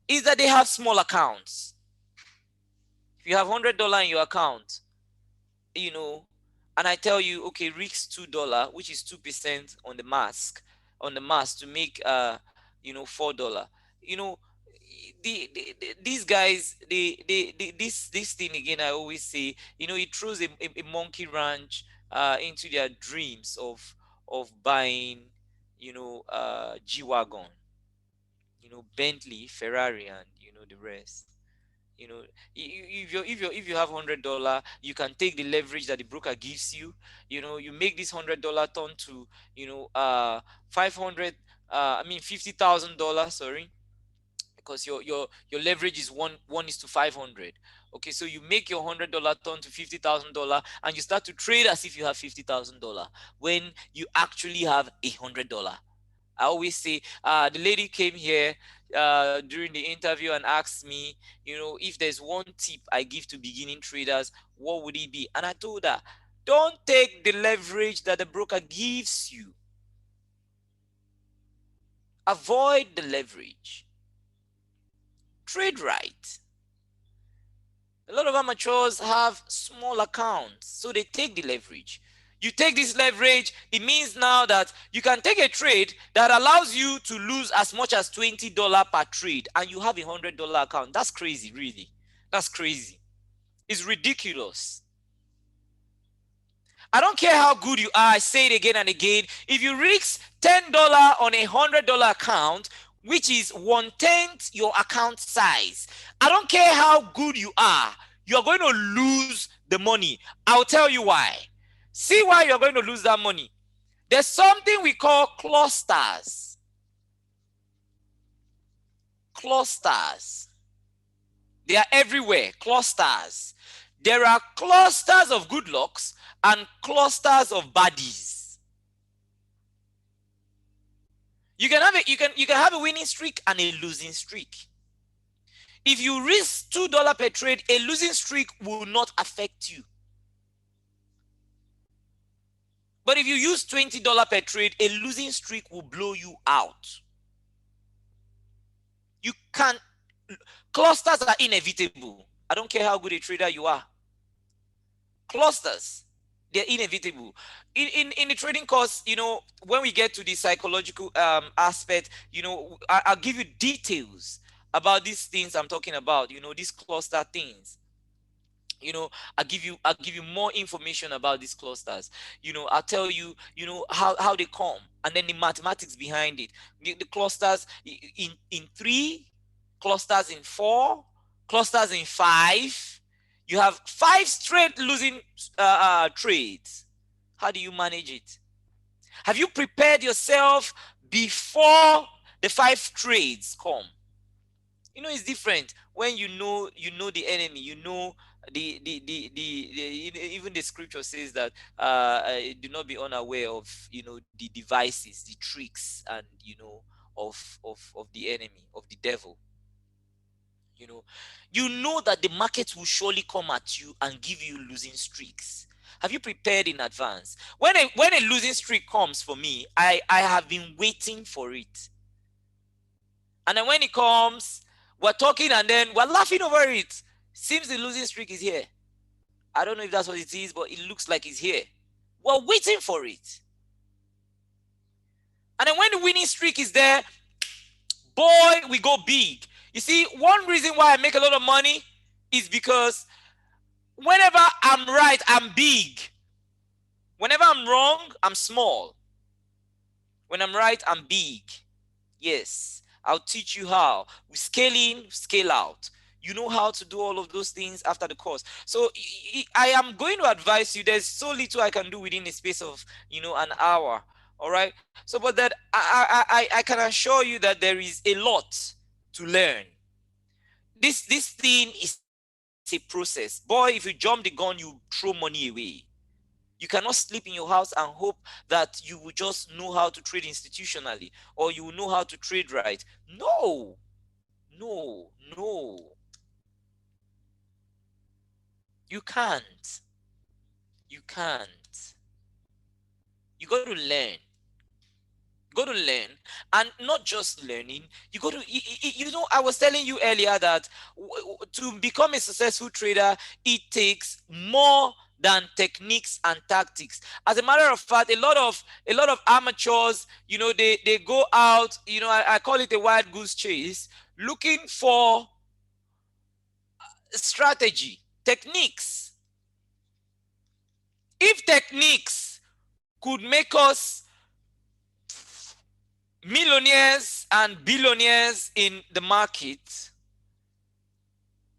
[SPEAKER 7] is that they have small accounts. If you have $100 in your account, and I tell you, okay, risk $2, which is 2% on the mask to make $4. These guys, this thing again, I always say, it throws a monkey wrench into their dreams of buying G-Wagon, Bentley, Ferrari, and the rest. If you have $100, you can take the leverage that the broker gives you. You make this $100 turn to $50,000. Sorry, because your leverage is 1:500. Okay, so you make your $100 turn to $50,000, and you start to trade as if you have $50,000 when you actually have $100. I always say, the lady came here during the interview and asked me, if there's one tip I give to beginning traders, what would it be? And I told her, don't take the leverage that the broker gives you. Avoid the leverage. Trade right. A lot of amateurs have small accounts, so they take the leverage. You take this leverage, it means now that you can take a trade that allows you to lose as much as $20 per trade, and you have a $100 account. That's crazy, really. That's crazy. It's ridiculous. I don't care how good you are, I say it again and again. If you risk $10 on a $100 account, which is 1/10 your account size, I don't care how good you are, you're going to lose the money. I'll tell you why. See why you're going to lose that money. There's something we call clusters. Clusters. They are everywhere. Clusters. There are clusters of good lucks and clusters of baddies. You can have a winning streak and a losing streak. If you risk $2 per trade, a losing streak will not affect you. But if you use $20 per trade, a losing streak will blow you out. You can't. Clusters are inevitable. I don't care how good a trader you are. Clusters, they're inevitable. In the trading course, when we get to the psychological aspect, I'll give you details about these things I'm talking about, these cluster things. I'll give you more information about these clusters. I'll tell you, how they come, and then the mathematics behind it. The clusters in 3, clusters in 4, clusters in 5. You have 5 straight losing trades. How do you manage it? Have you prepared yourself before the 5 trades come? It's different when you know the enemy. Even the scripture says that do not be unaware of the devices, the tricks, and of the enemy, of the devil. That the market will surely come at you and give you losing streaks. Have you prepared in advance? When a losing streak comes for me, I have been waiting for it. And then when it comes, we're talking and then we're laughing over it. Seems the losing streak is here. I don't know if that's what it is, but it looks like it's here. We're waiting for it. And then when the winning streak is there, boy, we go big. You see, one reason why I make a lot of money is because whenever I'm right, I'm big. Whenever I'm wrong, I'm small. When I'm right, I'm big. Yes, I'll teach you how. We scale in, scale out. You know how to do all of those things after the course. So I am going to advise you. There's so little I can do within the space of an hour. All right. So, but that I can assure you that there is a lot to learn. This thing is a process. Boy, if you jump the gun, you throw money away. You cannot sleep in your house and hope that you will just know how to trade institutionally or you will know how to trade right. No. You can't. You got to learn. And not just learning, you got to I was telling you earlier that to become a successful trader, it takes more than techniques and tactics. As a matter of fact, a lot of amateurs, they go out, I call it a wild goose chase, looking for strategy, techniques. If techniques could make us millionaires and billionaires in the market,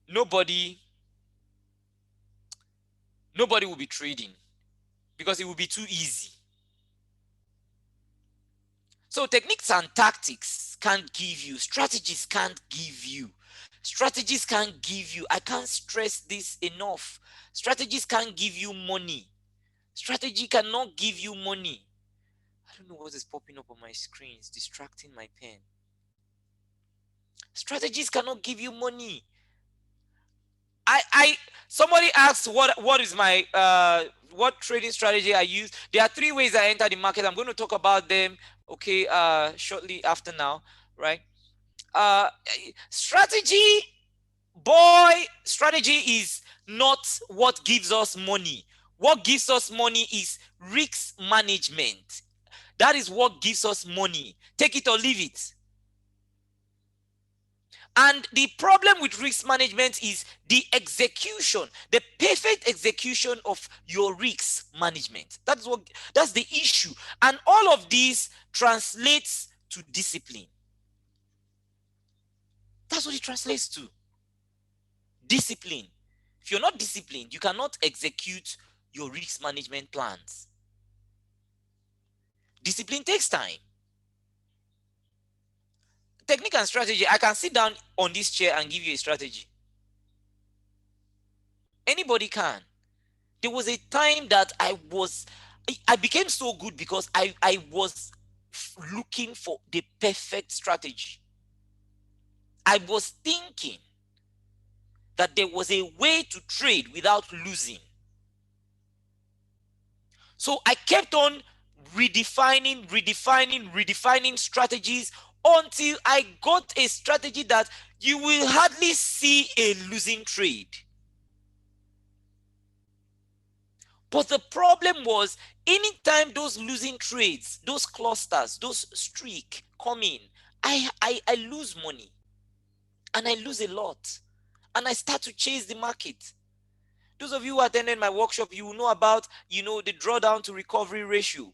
[SPEAKER 7] nobody will be trading because it will be too easy. So techniques and tactics can't give you, strategies can't give you. I can't stress this enough. Strategies can't give you money. Strategy cannot give you money. I don't know what is popping up on my screen. It's distracting my pen. Strategies cannot give you money. Somebody asked what is my what trading strategy I use. There are 3 ways I enter the market. I'm going to talk about them shortly after now, right? Strategy is not what gives us money. What gives us money is risk management. That is what gives us money. Take it or leave it. And the problem with risk management is the execution, the perfect execution of your risk management. That's the issue. And all of this translates to discipline. That's what it translates to. Discipline. If you're not disciplined, you cannot execute your risk management plans. Discipline takes time. Technique and strategy, I can sit down on this chair and give you a strategy. Anybody can. There was a time that I became so good because I was looking for the perfect strategy. I was thinking, that there was a way to trade without losing. So I kept on redefining strategies until I got a strategy that you will hardly see a losing trade. But the problem was, anytime those losing trades, those clusters, those streak come in, I lose money. And I lose a lot. And I start to chase the market. Those of you who attended my workshop, you will know about, the drawdown to recovery ratio.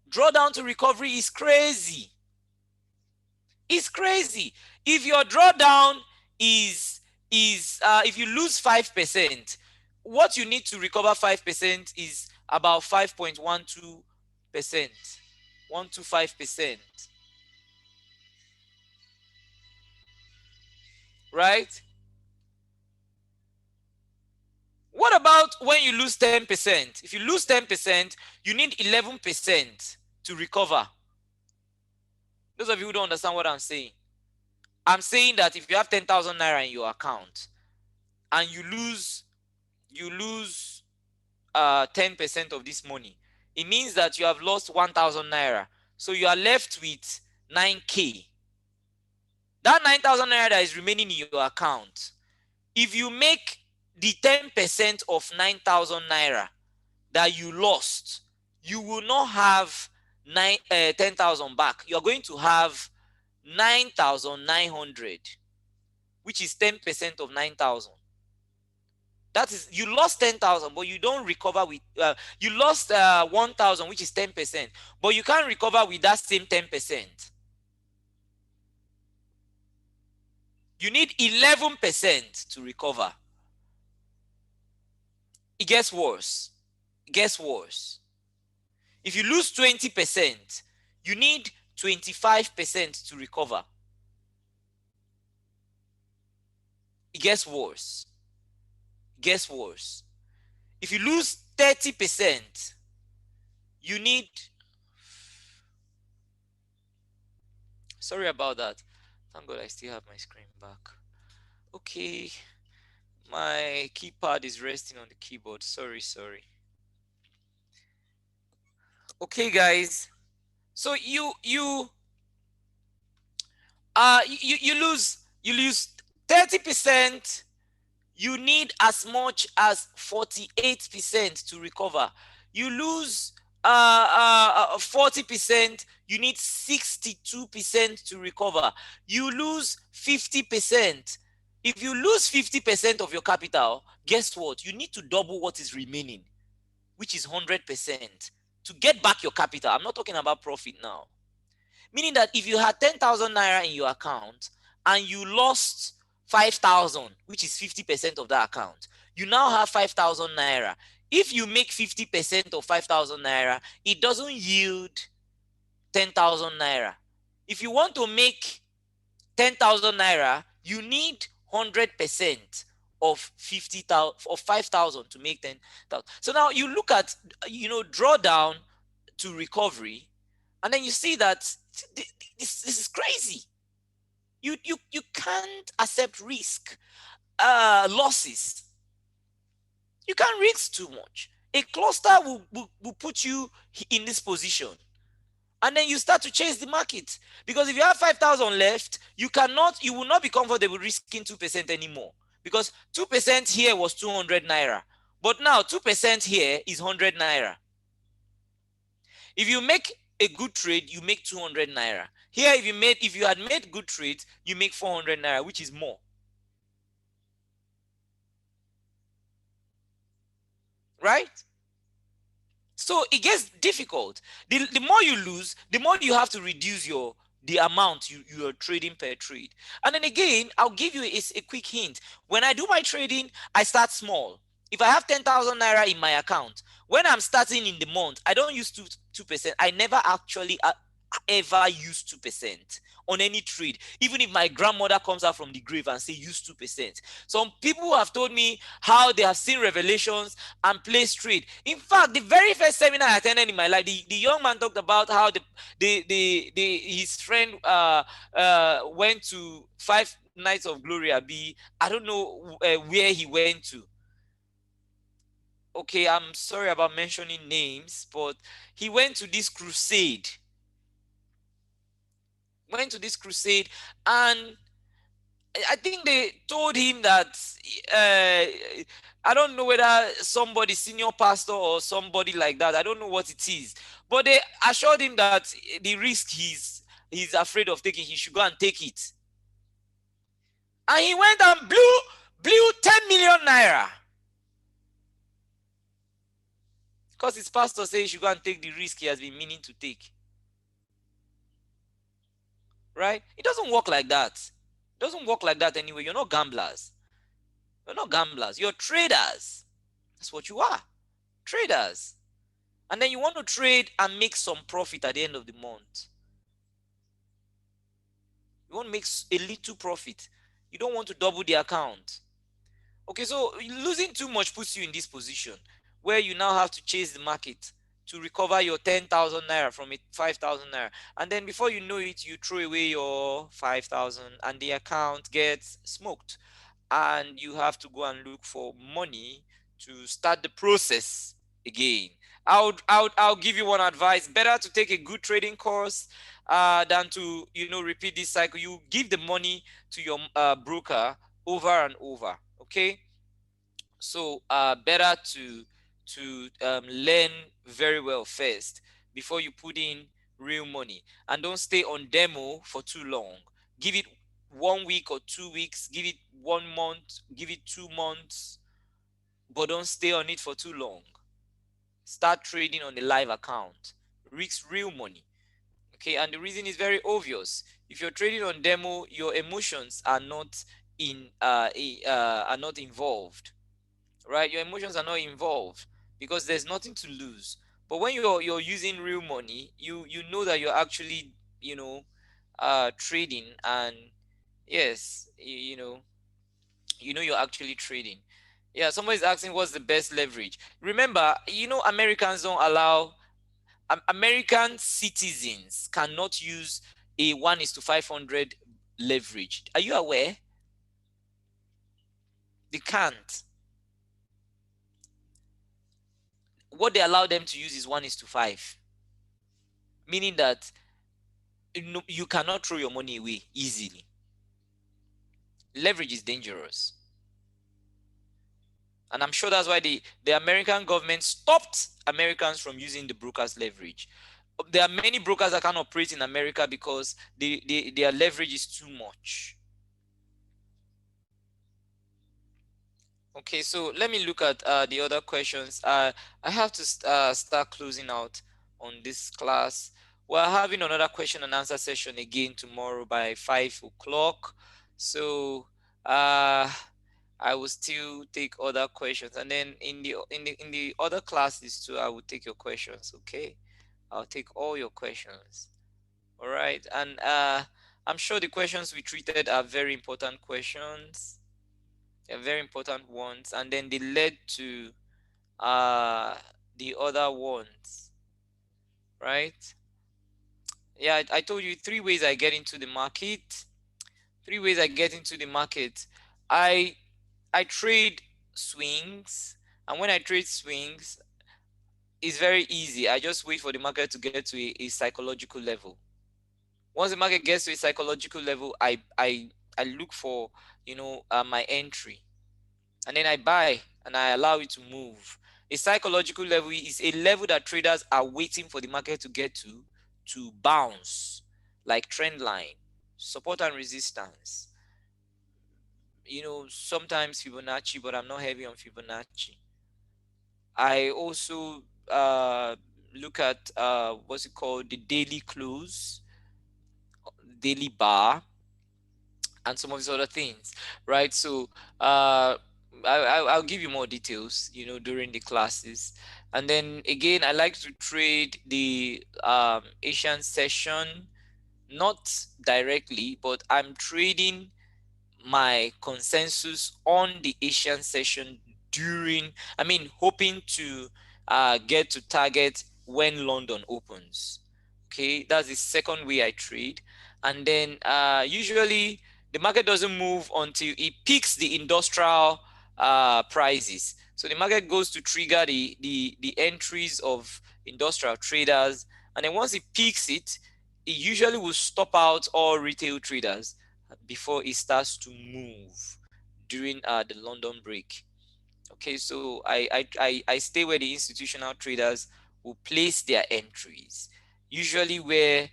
[SPEAKER 7] Drawdown to recovery is crazy. It's crazy. If your drawdown is if you lose 5%, what you need to recover 5% is about 5.12%, 125%. Right? What about when you lose 10%? If you lose 10%, you need 11% to recover. Those of you who don't understand what I'm saying that if you have 10,000 naira in your account and you lose 10% of this money, it means that you have lost 1,000 naira. So you are left with 9K. That 9,000 naira that is remaining in your account, if you make the 10% of 9,000 naira that you lost, you will not have 10,000 back. You are going to have 9,900, which is 10% of 9,000. That is, you lost 10,000, but you don't recover with, you lost 1,000, which is 10%, but you can't recover with that same 10%. You need 11% to recover. It gets worse. It gets worse. If you lose 20%, you need 25% to recover. It gets worse. It gets worse. If you lose 30%, you need... Sorry about that. Thank God I still have my screen back. Okay. My keypad is resting on the keyboard. Sorry. Okay, guys. So you lose 30%. You need as much as 48% to recover. You lose 40%. You need 62% to recover. You lose 50%. If you lose 50% of your capital, guess what? You need to double what is remaining, which is 100%, to get back your capital. I'm not talking about profit now. Meaning that if you had 10,000 naira in your account and you lost 5,000, which is 50% of that account, you now have 5,000 naira. If you make 50% of 5,000 naira, it doesn't yield 10,000 naira. If you want to make 10,000 naira, you need 100% of 50,000 of 5,000 to make 10,000. So now you look at drawdown to recovery, and then you see that this is crazy. You can't accept risk, losses. You can't risk too much. A cluster will put you in this position, and then you start to chase the market, because if you have 5,000 left, you will not be comfortable risking 2% anymore, because 2% here was 200 naira, but now 2% here is 100 naira. If you make a good trade, you make 200 naira. Here, if you had made good trades, you make 400 naira, which is more. Right? So it gets difficult. The more you lose, the more you have to reduce the amount you are trading per trade. And then again, I'll give you a quick hint. When I do my trading, I start small. If I have 10,000 naira in my account, when I'm starting in the month, I don't use 2%. I never actually ever use 2% on any trade, even if my grandmother comes out from the grave and say use 2%. Some people have told me how they have seen revelations and placed trade. In fact, the very first seminar I attended in my life, the young man talked about how his friend went to Nights of Glory be. I don't know where he went to. Okay, I'm sorry about mentioning names, but he went to this crusade. And I think they told him that I don't know whether somebody, senior pastor or somebody like that, I don't know what it is, but they assured him that the risk he's afraid of taking, he should go and take it. And he went and blew 10 million naira. Because his pastor says he should go and take the risk he has been meaning to take. Right? It doesn't work like that. It doesn't work like that anyway. You're not gamblers. You're traders. That's what you are. Traders. And then you want to trade and make some profit at the end of the month. You want to make a little profit. You don't want to double the account. Okay, so losing too much puts you in this position where you now have to chase the market to recover your 10,000 naira from 5,000 naira. And then before you know it, you throw away your 5,000 and the account gets smoked. And you have to go and look for money to start the process again. I'll give you one advice. Better to take a good trading course than to repeat this cycle. You give the money to your broker over and over. Okay, so better to learn very well first before you put in real money, and don't stay on demo for too long. Give it 1 week or 2 weeks, give it 1 month, give it 2 months, but don't stay on it for too long. Start trading on a live account. Risk real money. Okay, and the reason is very obvious. If you're trading on demo, your emotions are not involved. Right? Your emotions are not involved because there's nothing to lose. But when you're using real money, you know that you're actually trading, and yes, you're actually trading. Yeah, somebody's asking what's the best leverage. Remember, Americans don't allow American citizens cannot use a 1:500 leverage. Are you aware? They can't. What they allow them to use is 1:5, meaning that you cannot throw your money away easily. Leverage is dangerous. And I'm sure that's why the American government stopped Americans from using the broker's leverage. There are many brokers that can't operate in America because their leverage is too much. Okay, so let me look at the other questions. I have to start closing out on this class. We're having another question and answer session again tomorrow by 5 o'clock. So I will still take other questions, and then in the other classes too, I will take your questions. Okay, I'll take all your questions. All right, and I'm sure the questions we treated are very important questions. They're very important ones, and then they led to the other ones, right? Yeah, I told you 3 ways I get into the market. 3 ways I get into the market. I trade swings, and when I trade swings, it's very easy. I just wait for the market to get to a psychological level. Once the market gets to a psychological level, I look for my entry, and then I buy and I allow it to move. A psychological level is a level that traders are waiting for the market to get to bounce, like trend line, support and resistance. Sometimes Fibonacci, but I'm not heavy on Fibonacci. I also look at what's it called, the daily close, daily bar, and some of these other things, right? So I'll give you more details, during the classes. And then again, I like to trade the Asian session, not directly, but I'm trading my consensus on the Asian session hoping to get to target when London opens. Okay, that's the second way I trade. And then usually the market doesn't move until it peaks the industrial prices. So the market goes to trigger the entries of industrial traders, and then once it peaks it, it usually will stop out all retail traders before it starts to move during the London break. Okay, so I stay where the institutional traders will place their entries, usually where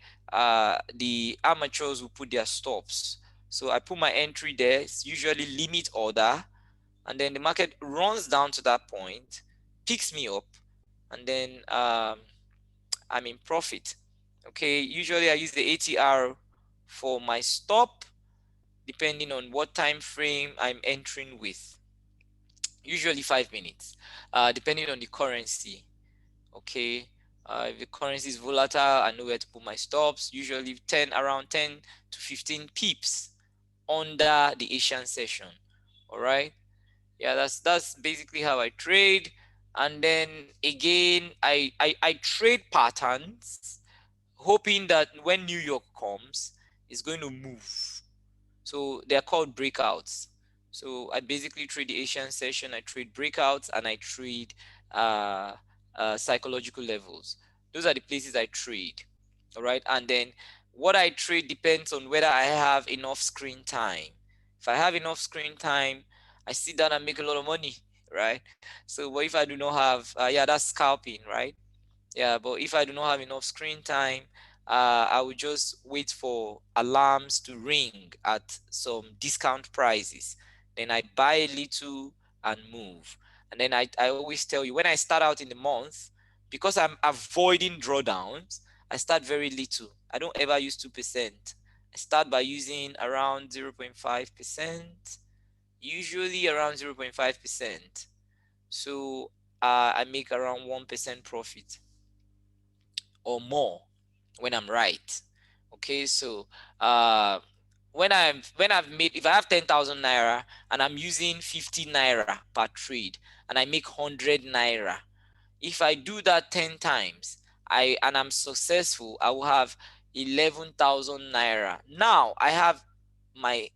[SPEAKER 7] the amateurs will put their stops. So I put my entry there. It's usually limit order, and then the market runs down to that point, picks me up, and then I'm in profit. Okay, usually I use the ATR for my stop, depending on what time frame I'm entering with. Usually 5 minutes, depending on the currency. Okay, if the currency is volatile, I know where to put my stops. Usually around 10 to 15 pips under the Asian session. All right, yeah, that's basically how I trade. And then again, I trade patterns, hoping that when New York comes, it's going to move. So they're called breakouts. So I basically trade the Asian session, I trade breakouts, and I trade uh, psychological levels. Those are the places I trade. All right. And then what I trade depends on whether I have enough screen time. If I have enough screen time, I sit down and make a lot of money. Right. So, but if I do not have, yeah, that's scalping, right? Yeah, but if I do not have enough screen time, I will just wait for alarms to ring at some discount prices. Then I buy a little and move. And then I always tell you, when I start out in the month, because I'm avoiding drawdowns, I start very little. I don't ever use 2%. I start by using around 0.5%, usually around 0.5%. So I make around 1% profit or more when I'm right. Okay, so when I've made, if I have 10,000 naira and I'm using 50 naira per trade and I make 100 naira, if I do that 10 times, I'm successful, I will have 11,000 naira. Now I have my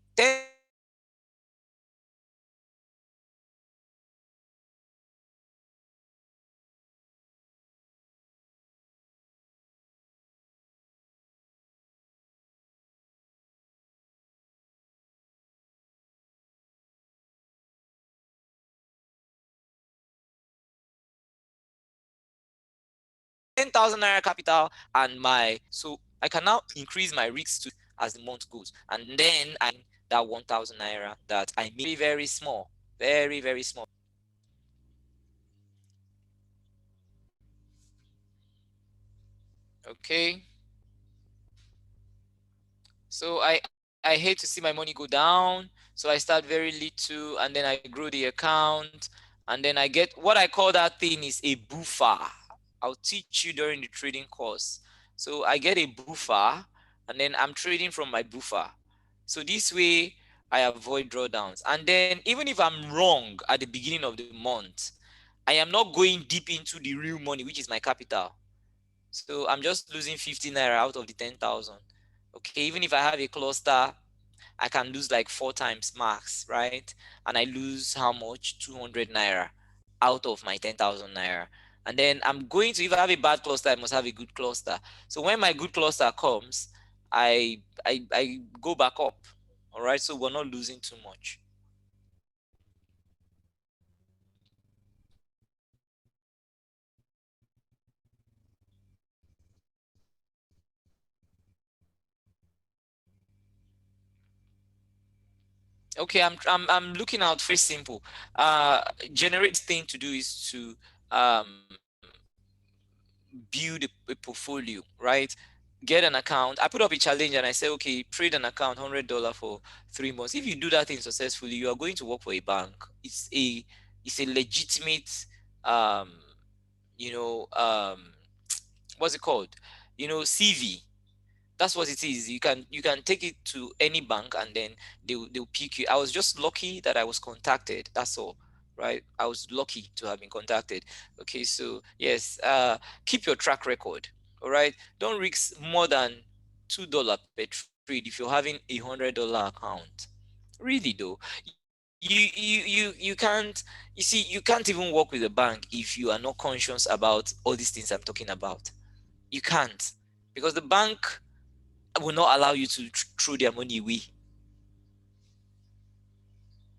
[SPEAKER 7] 10,000 naira capital and my so I can now increase my risks to as the month goes, and then that 1,000 naira that I made very small, very very small. Okay, so I hate to see my money go down, so I start very little and then I grow the account, and then I get what I call, that thing is a buffer. I'll teach you during the trading course. So I get a buffer, and then I'm trading from my buffer. So this way I avoid drawdowns. And then even if I'm wrong at the beginning of the month, I am not going deep into the real money, which is my capital. So I'm just losing 50 naira out of the 10,000. Okay, even if I have a cluster, I can lose like 4 times max, right? And I lose how much? 200 naira out of my 10,000 naira. And then I'm going to, if I have a bad cluster, I must have a good cluster. So when my good cluster comes, I go back up. All right, so we're not losing too much. Okay, I'm looking out very simple. Generate thing to do is to um, build a portfolio, right? Get an account. I put up a challenge and I say, okay, trade an account $100 for 3 months. If you do that thing successfully, you are going to work for a bank. It's a legitimate um, you know, what's it called? CV. That's what it is. You can take it to any bank and then they'll pick you. I was just lucky that I was contacted. That's all, right? I was lucky to have been contacted. Okay, so yes, keep your track record. All right, don't risk more than $2 per trade. trade if you're having $100 account. Really though, you can't, you see, you can't even work with a bank if you are not conscious about all these things I'm talking about. You can't, because the bank will not allow you to throw their money away,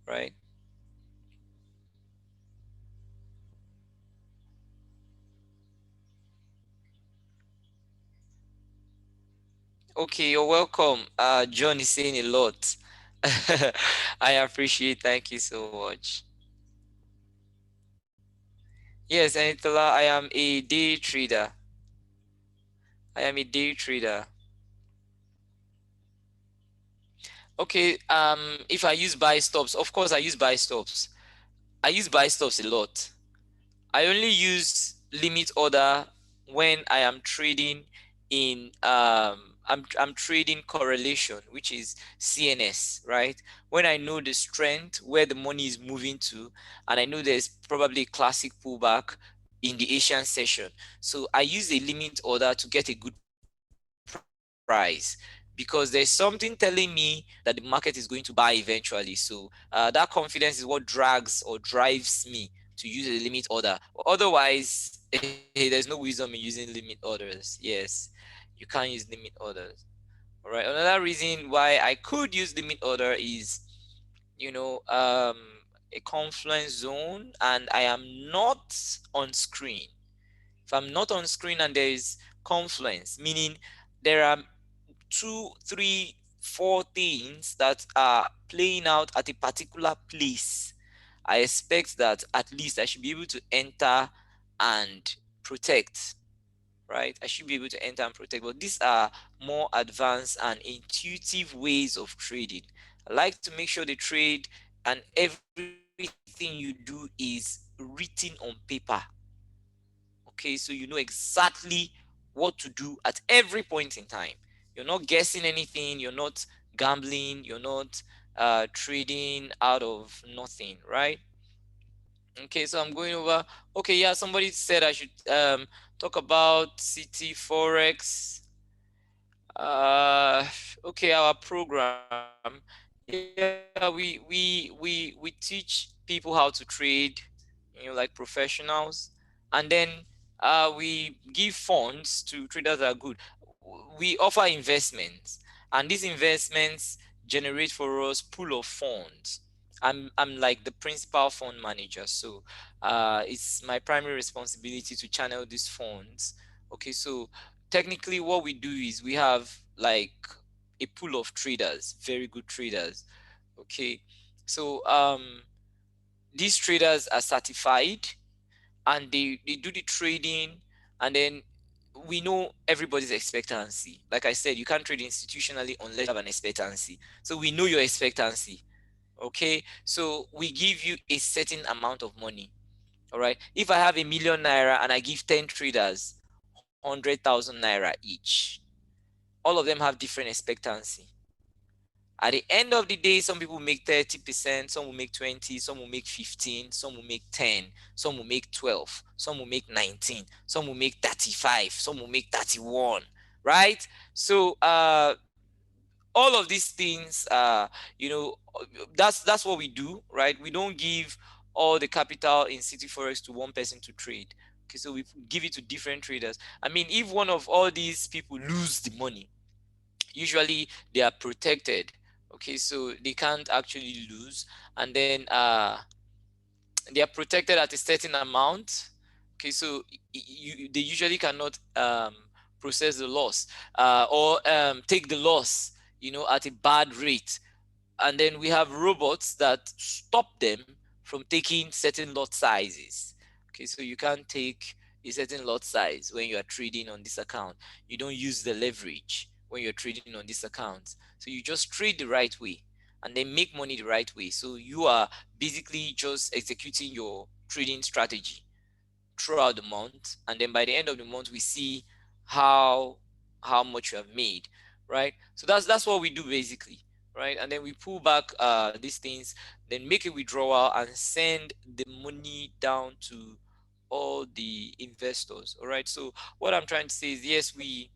[SPEAKER 7] right? Okay, you're welcome. John is saying a lot. I appreciate. Thank you so much. Yes, Anitola, I am a day trader. I am a day trader. Okay. If I use buy stops, of course I use buy stops. I use buy stops a lot. I only use limit order when I am trading in I'm trading correlation, which is CNS, right? When I know the strength where the money is moving to, and I know there's probably a classic pullback in the Asian session. So I use a limit order to get a good price, because there's something telling me that the market is going to buy eventually. So that confidence is what drags or drives me to use a limit order. Otherwise, there's no wisdom in using limit orders. Yes, you can't use limit orders. All right. Another reason why I could use limit order is, a confluence zone, and I am not on screen. If I'm not on screen and there is confluence, meaning there are two, three, four things that are playing out at a particular place, I expect that at least I should be able to enter and protect, right? I should be able to enter and protect. But these are more advanced and intuitive ways of trading. I like to make sure the trade and everything you do is written on paper. Okay, so you know exactly what to do at every point in time. You're not guessing anything, you're not gambling, you're not trading out of nothing, right? Okay, so I'm going over. Okay, yeah, somebody said I should talk about city forex. uh okay, our program. Yeah, we teach people how to trade, like professionals. And then we give funds to traders that are good. We offer investments, and these investments generate for us pool of funds. I'm like the principal fund manager, so it's my primary responsibility to channel these funds. Okay, so technically what we do is we have like a pool of traders, very good traders. Okay, so these traders are certified, and they do the trading, and then we know everybody's expectancy. Like I said, you can't trade institutionally unless you have an expectancy, so we know your expectancy. Okay, so we give you a certain amount of money. All right, if I have 1,000,000 naira and I give 10 traders 100,000 naira each, all of them have different expectancy. At the end of the day, some people make 30%, some will make 20, some will make 15, some will make 10, some will make 12, some will make 19, some will make 35, some will make 31, right? So all of these things, that's what we do, right? We don't give all the capital in city forex to one person to trade. Okay, so we give it to different traders. I mean, if one of all these people lose the money, usually they are protected. Okay, so they can't actually lose. And then they are protected at a certain amount. Okay, so they usually cannot process the loss, or take the loss, at a bad rate. And then we have robots that stop them from taking certain lot sizes. Okay, so you can't take a certain lot size when you are trading on this account. You don't use the leverage when you're trading on this account. So you just trade the right way and then make money the right way. So you are basically just executing your trading strategy throughout the month, and then by the end of the month we see how how much you have made, right? So that's what we do basically, right? And then we pull back these things, then make a withdrawal and send the money down to all the investors. All right, so what I'm trying to say is, yes, we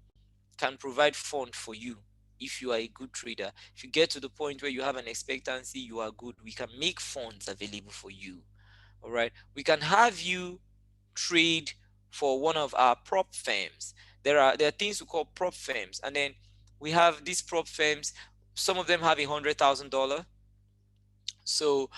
[SPEAKER 7] can provide fund for you, if you are a good trader. If you get to the point where you have an expectancy, you are good, we can make funds available for you. All right, we can have you trade for one of our prop firms. There are things we call prop firms, and then we have these prop firms. Some of them have $100,000. So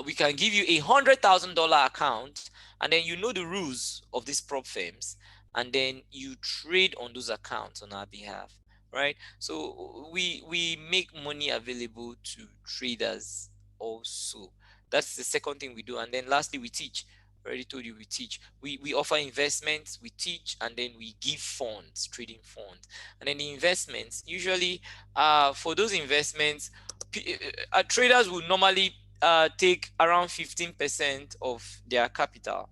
[SPEAKER 7] we can give you $100,000 account, and then you know the rules of these prop firms, and then you trade on those accounts on our behalf, right? So we make money available to traders also. That's the second thing we do. And then lastly, we teach. I already told you we teach. We offer investments, we teach, and then we give funds, trading funds. And then the investments, usually for those investments, traders will normally take around 15% of their capital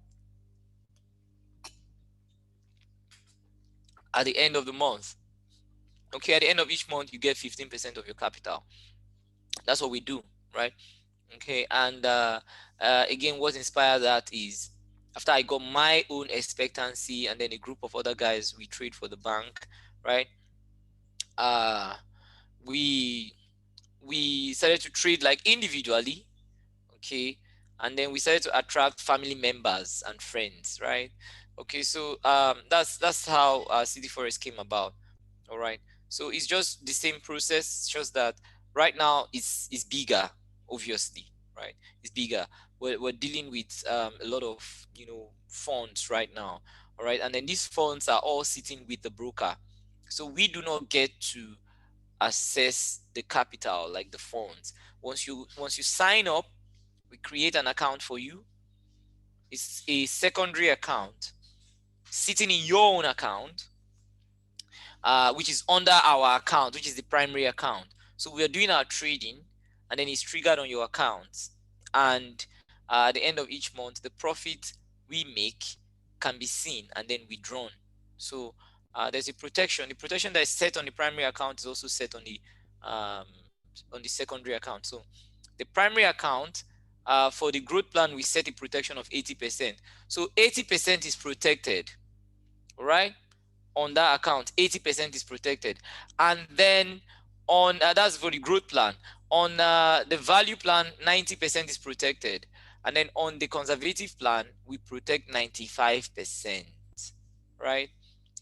[SPEAKER 7] at the end of the month. Okay, at the end of each month, you get 15% of your capital. That's what we do, right? Okay, and again, what inspired that is after I got my own expectancy, and then a group of other guys, we trade for the bank, right? Uh, we we started to trade like individually, okay, and then we started to attract family members and friends, right? Okay, so that's how City Forest came about. All right, so it's just the same process, just that right now it's bigger, obviously, right? It's bigger. We're dealing with a lot of funds right now. All right, and then these funds are all sitting with the broker, so we do not get to access the capital like the funds. Once you sign up, we create an account for you. It's a secondary account sitting in your own account, which is under our account, which is the primary account. So we are doing our trading, and then it's triggered on your account. And at the end of each month, the profit we make can be seen and then withdrawn. So there's a protection. The protection that is set on the primary account is also set on the secondary account. So the primary account, for the growth plan, we set a protection of 80%. So 80% is protected, right? On that account, 80% is protected. And then on that's for the growth plan. On the value plan, 90% is protected. And then on the conservative plan, we protect 95%, right?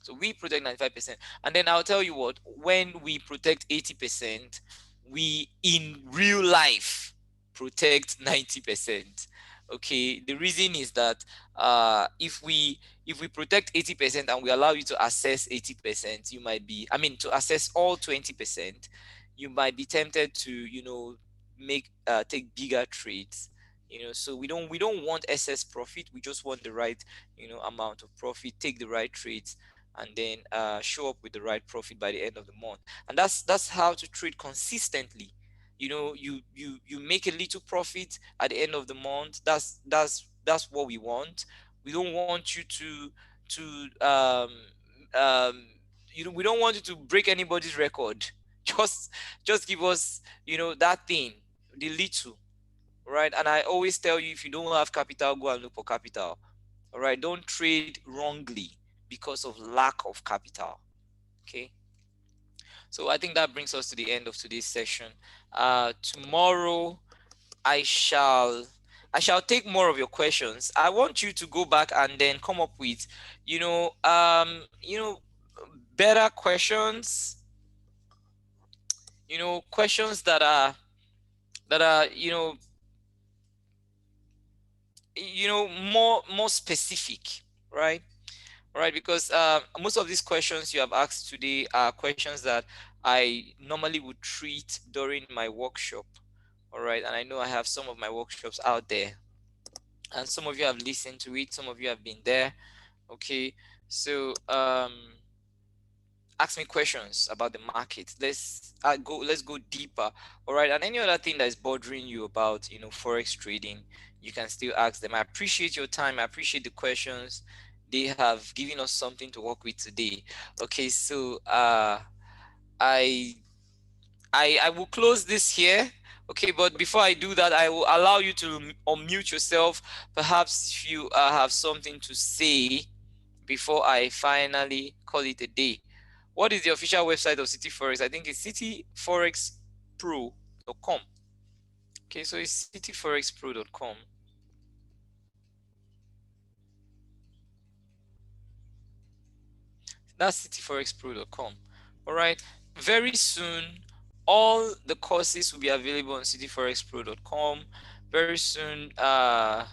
[SPEAKER 7] So we protect 95%. And then I'll tell you what, when we protect 80%, we in real life protect 90%. Okay, the reason is that if we protect 80% and we allow you to access 80%, you might be, I mean, to access all 20%, you might be tempted to make take bigger trades. So we don't want excess profit. We just want the right amount of profit, take the right trades, and then show up with the right profit by the end of the month. And that's how to trade consistently. You make a little profit at the end of the month. That's what we want. We don't want you um we don't want you to break anybody's record. Just give us that thing, the little, right? And I always tell you, if you don't have capital, go and look for capital. All right, don't trade wrongly because of lack of capital. Okay, so I think that brings us to the end of today's session. Tomorrow I shall take more of your questions. I want you to go back and then come up with better questions, questions that are more specific, right? Right, because most of these questions you have asked today are questions that I normally would treat during my workshop. All right, and I know I have some of my workshops out there, and some of you have listened to it, some of you have been there. Okay, so ask me questions about the market. Let's go deeper. All right, and any other thing that is bothering you about forex trading, you can still ask them. I appreciate your time. I appreciate the questions. They have given us something to work with today. Okay, so I will close this here. Okay, but before I do that, I will allow you to unmute yourself. Perhaps if you have something to say before I finally call it a day. What is the official website of City Forex? I think it's cityforexpro.com. Okay, so it's cityforexpro.com. That's cityforexpro.com. All right. Very soon, all the courses will be available on cityforexpro.com. Very soon, uh,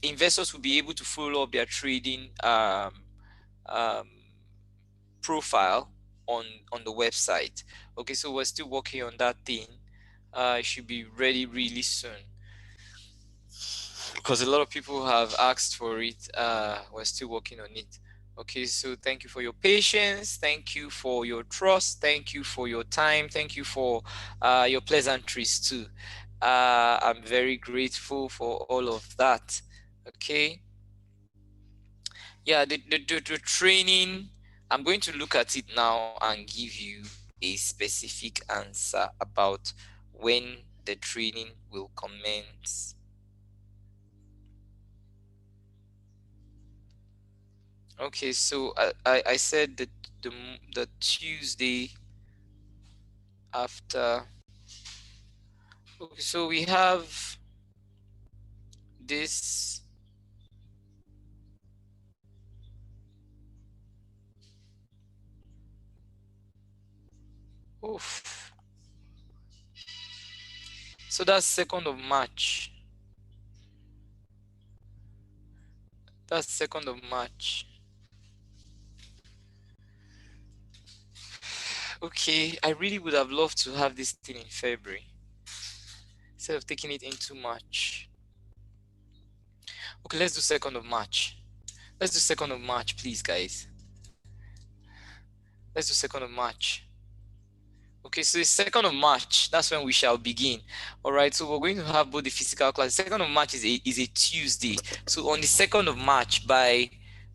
[SPEAKER 7] investors will be able to follow up their trading um, profile on the website. Okay, so we're still working on that thing. It should be ready really soon because a lot of people have asked for it. We're still working on it. Okay, so thank you for your patience, thank you for your trust, thank you for your time, thank you for your pleasantries too. I'm very grateful for all of that. Okay, yeah, the training, I'm going to look at it now and give you a specific answer about when the training will commence. Okay, so I said that the Tuesday after. Okay, so we have this. Oof. So that's 2nd of March. That's 2nd of March. Okay, I really would have loved to have this thing in February instead of taking it into March. Okay, let's do 2nd of March. Let's do 2nd of March, please, guys. Let's do 2nd of March. Okay, so it's 2nd of March. That's when we shall begin. All right, so we're going to have both the physical class. 2nd of March is a Tuesday. So on the 2nd of March by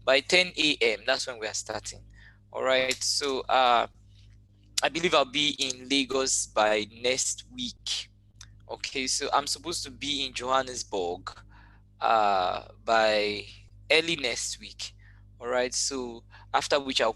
[SPEAKER 7] 10 a.m., that's when we are starting. All right, so I believe I'll be in Lagos by next week. Okay, so I'm supposed to be in Johannesburg by early next week. All right, so after which I'll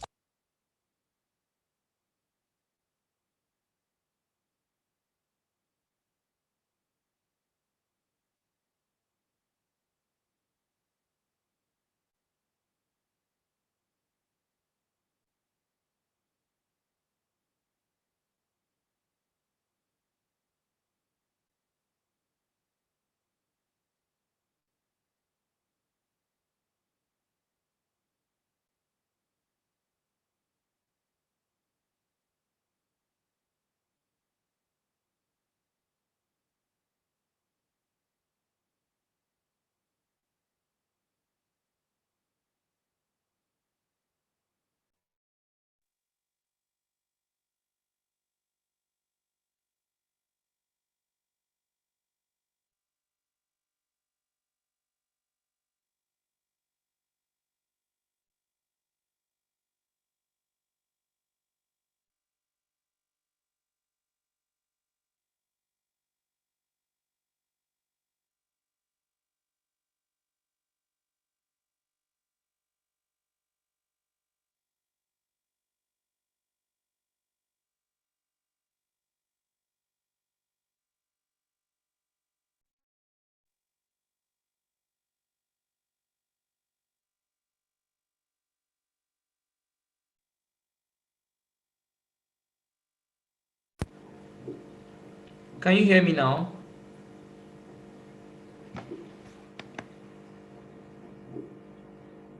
[SPEAKER 7] Can you hear me now?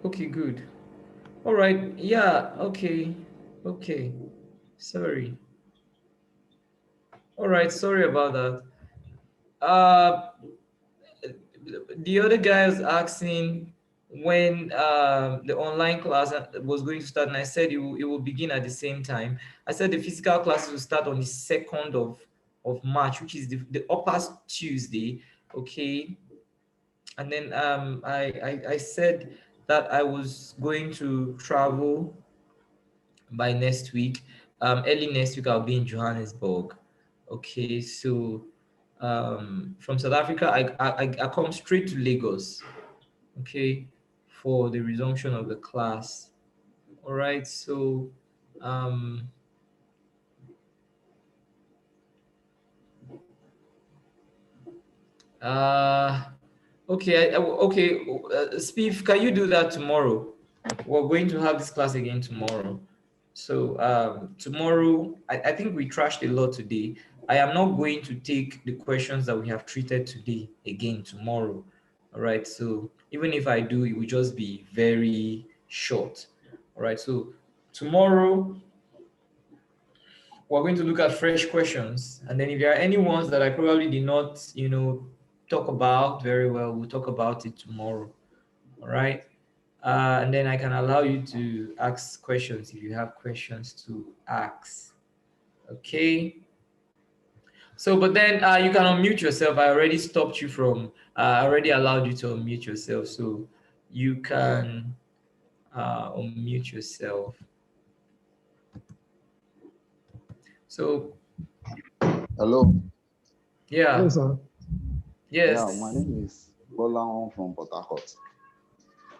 [SPEAKER 7] Okay, good. All right. Yeah, okay. Okay. Sorry. All right, sorry about that. Uh the other guy was asking when the online class was going to start, and I said it will begin at the same time. I said the physical classes will start on the 2nd of March, which is the upper Tuesday. Okay, and then I said that I was going to travel by next week. Early next week I'll be in Johannesburg. Okay, so from South Africa I come straight to Lagos. Okay, for the resumption of the class. All right, so Okay, okay. Spiff, can you do that tomorrow? We're going to have this class again tomorrow. So tomorrow, I think we trashed a lot today. I am not going to take the questions that we have treated today again tomorrow. All right. So even if I do, it will just be very short. All right. So tomorrow we're going to look at fresh questions, and then if there are any ones that I probably did not, talk about very well, we'll talk about it tomorrow. All right. And then I can allow you to ask questions if you have questions to ask. Okay. So, but then you can unmute yourself. I already stopped you from, I already allowed you to unmute yourself. So you can unmute yourself. So,
[SPEAKER 8] Hello.
[SPEAKER 7] yeah.
[SPEAKER 6] Hello, sir.
[SPEAKER 7] Yes.
[SPEAKER 8] Yeah, my name is Bolan from Port Harcourt.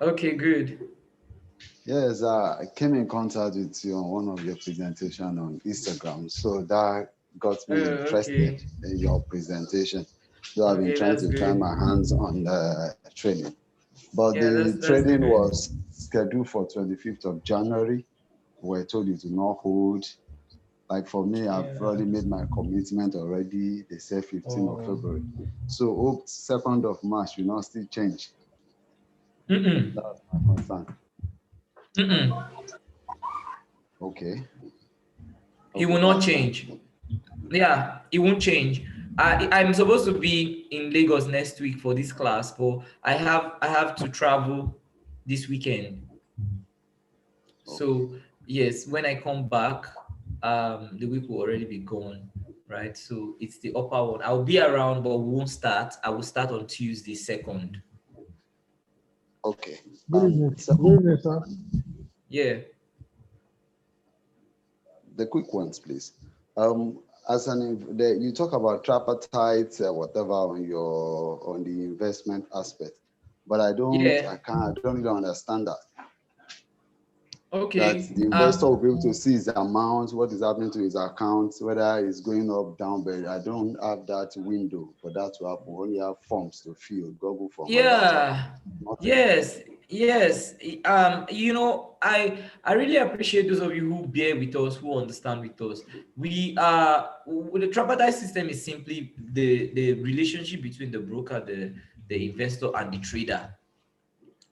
[SPEAKER 7] Okay, good.
[SPEAKER 8] Yes, I came in contact with you on one of your presentation on Instagram, so that got me interested
[SPEAKER 7] Okay.
[SPEAKER 8] in your presentation. So I've been
[SPEAKER 7] Okay,
[SPEAKER 8] trying
[SPEAKER 7] that's
[SPEAKER 8] to try
[SPEAKER 7] good.
[SPEAKER 8] my hands on the trading, but
[SPEAKER 7] Yeah,
[SPEAKER 8] the
[SPEAKER 7] that's
[SPEAKER 8] trading
[SPEAKER 7] good.
[SPEAKER 8] was scheduled for 25th of January. We're told you to not hold. Like for me, I've
[SPEAKER 7] Yeah.
[SPEAKER 8] already made my commitment already. They say 15th of
[SPEAKER 7] Oh.
[SPEAKER 8] February. So hope 2nd of March will not still change.
[SPEAKER 7] Mm-mm.
[SPEAKER 8] That's my concern.
[SPEAKER 7] Mm-mm.
[SPEAKER 8] Okay.
[SPEAKER 7] It
[SPEAKER 8] Okay,
[SPEAKER 7] will not
[SPEAKER 8] that's fine.
[SPEAKER 7] change. Yeah, it won't change. I'm supposed to be in Lagos next week for this class, but I have to travel this weekend.
[SPEAKER 8] Okay.
[SPEAKER 7] So yes, when I come back, the week will already be gone, right? So it's the upper one. I'll be around, but we won't start. I will start on Tuesday 2nd.
[SPEAKER 8] Okay.
[SPEAKER 6] Good evening.
[SPEAKER 8] Second
[SPEAKER 6] Good evening, sir.
[SPEAKER 7] Yeah.
[SPEAKER 8] the quick ones, please. As you talk about tripartite, whatever on the investment aspect, but I don't
[SPEAKER 7] Yeah.
[SPEAKER 8] really understand that. That
[SPEAKER 7] Okay.
[SPEAKER 8] the investor will be able to see his amount, what is happening to his account, whether it's going up, down, but I don't have that window for that to happen. We only have forms to fill, Google form, and that's all.
[SPEAKER 7] Yeah.
[SPEAKER 8] Nothing.
[SPEAKER 7] Yes. I really appreciate those of you who bear with us, who understand with us. The tripartite system is simply the relationship between the broker, the investor, and the trader,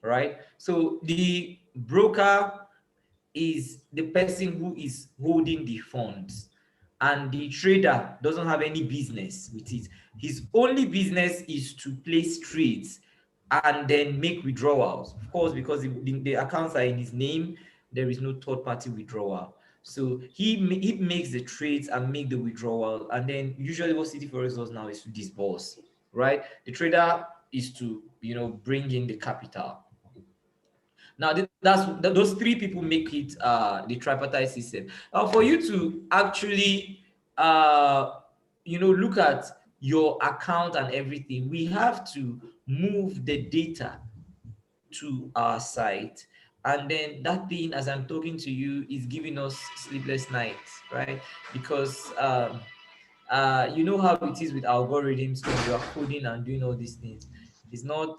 [SPEAKER 7] right? So the broker is the person who is holding the funds, and the trader doesn't have any business with it. His only business is to place trades and then make withdrawals. Of course, because the accounts are in his name, there is no third party withdrawal. So he makes the trades and make the withdrawal, and then usually what City Forex does now is to disburse, right? The trader is to bring in the capital. Now, those three people make it the tripartite system. Now, for you to actually look at your account and everything, we have to move the data to our site. And then that thing, as I'm talking to you, is giving us sleepless nights, right? Because you know how it is with algorithms when you are coding and doing all these things. It's not,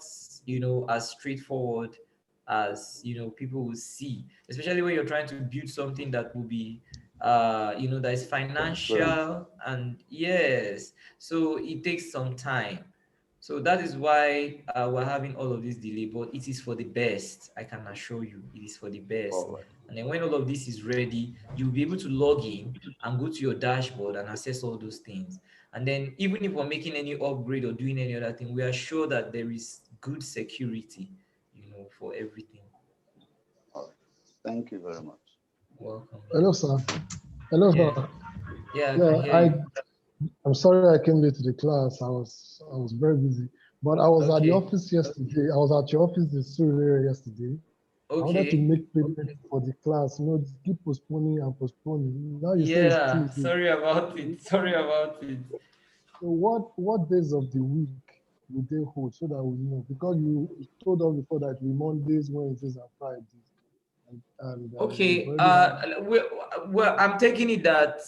[SPEAKER 7] as straightforward as, people will see, especially when you're trying to build something that will be, that is
[SPEAKER 8] Transparent.
[SPEAKER 7] financial, and yes, so it takes some time. So that is why we're having all of this delay, but it is for the best. I can assure you, it is for the best.
[SPEAKER 8] All right.
[SPEAKER 7] And then when all of this is ready, you'll be able to log in and go to your dashboard and access all those things. And then even if we're making any upgrade or doing any other thing, we are sure that there is good security, for everything.
[SPEAKER 8] All right. Thank you very much.
[SPEAKER 7] Welcome.
[SPEAKER 6] Hello, sir. Hello,
[SPEAKER 7] Yeah.
[SPEAKER 6] sir.
[SPEAKER 7] Yeah, I
[SPEAKER 6] Yeah,
[SPEAKER 7] can hear you.
[SPEAKER 6] I'm sorry I came late to the class. I was very busy. But I was at the
[SPEAKER 7] Okay.
[SPEAKER 6] office yesterday. I was at your office in Surrey yesterday. I wanted to
[SPEAKER 7] Okay.
[SPEAKER 6] make payment for the class. Keep postponing and postponing. Now you say it's
[SPEAKER 7] Yeah,
[SPEAKER 6] Tuesday.
[SPEAKER 7] sorry about it. Sorry about it.
[SPEAKER 6] So what days of the week will they hold so that we know? Because you told us before that we Mondays, Wednesdays, and Fridays.
[SPEAKER 9] And
[SPEAKER 10] Okay.
[SPEAKER 9] we've already had
[SPEAKER 10] Well, I'm taking it that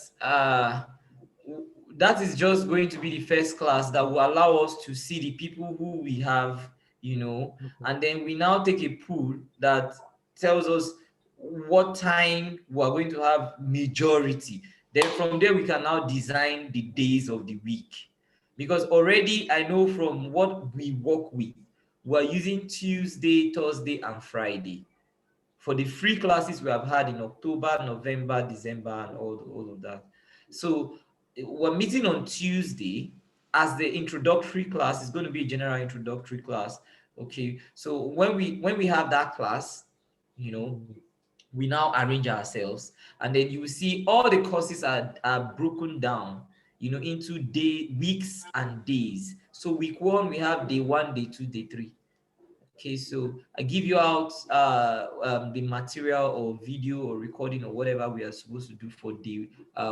[SPEAKER 10] that is just going to be the first class that will allow us to see the people who we have, and then we now take a pool that tells us what time we are going to have majority. Then from there we can now design the days of the week, because already I know from what we work with, we are using Tuesday, Thursday, and Friday for the free classes we have had in October, November, December, and all of that. So we're meeting on Tuesday as the introductory class. It's going to be a general introductory class. Okay. So when we have that class, we now arrange ourselves, and then you will see all the courses are broken down, into weeks and days. So week 1, we have day 1, day 2, day 3. Okay, so I give you out the material or video or recording or whatever we are supposed to do for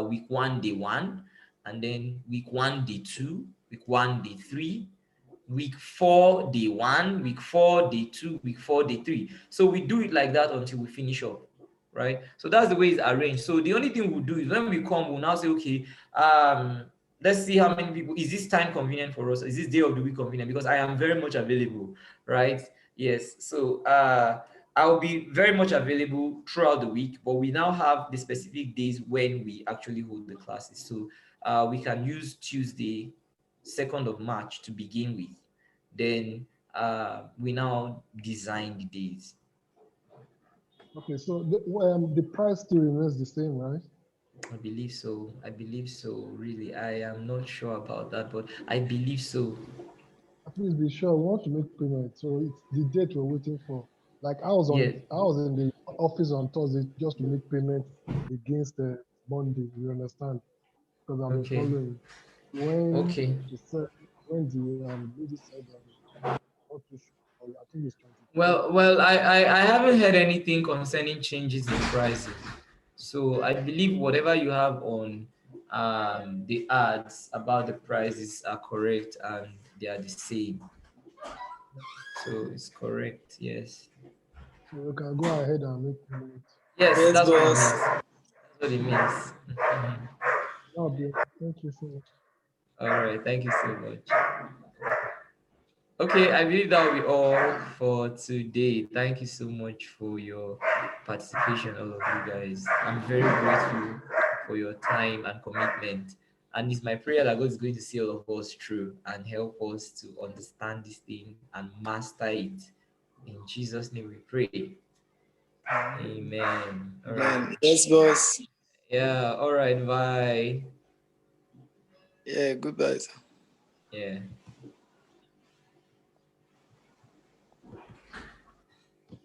[SPEAKER 10] week 1, day 1, and then week 1, day 2, week 1, day 3, week 4, day 1, week 4, day 2, week 4, day 3. So we do it like that until we finish up, right? So that's the way it's arranged. So the only thing we'll do is when we come, we'll now say, okay, let's see how many people, is this time convenient for us? Is this day of the week convenient? Because I am very much available, right? Yes. So I'll be very much available throughout the week, but we now have the specific days when we actually hold the classes. So we can use Tuesday, 2nd of March to begin with. Then we now design the days.
[SPEAKER 9] Okay, so the price still remains the same, right?
[SPEAKER 10] I believe so. Really, I am not sure about that, but I believe so.
[SPEAKER 9] Please be sure. We want to make payment, so it's the date we're waiting for. Like I was in the office on Thursday just to make payment against the Monday. You understand? Because I've been
[SPEAKER 10] Okay.
[SPEAKER 9] following. When
[SPEAKER 10] Okay.
[SPEAKER 9] she said, when the lady said, not too sure. I think it's 23.
[SPEAKER 10] Well, I haven't heard anything concerning changes in pricing. So I believe whatever you have on the ads about the prices are correct and they are the same. So it's correct, yes.
[SPEAKER 9] So you can go ahead and make payment.
[SPEAKER 10] Yes,
[SPEAKER 2] Yes,
[SPEAKER 10] that's what it means.
[SPEAKER 2] boss.
[SPEAKER 10] That's what it means.
[SPEAKER 9] Okay, thank you so much.
[SPEAKER 10] All right, thank you so much. Okay, I believe that will be all for today. Thank you so much for your participation, all of you guys. I'm very grateful for your time and commitment. And it's my prayer that God is going to see all of us through and help us to understand this thing and master it. In Jesus' name we pray. Amen. All right.
[SPEAKER 2] Yes, boss.
[SPEAKER 10] Yeah, all right, bye.
[SPEAKER 2] Yeah, goodbye, sir.
[SPEAKER 10] Yeah.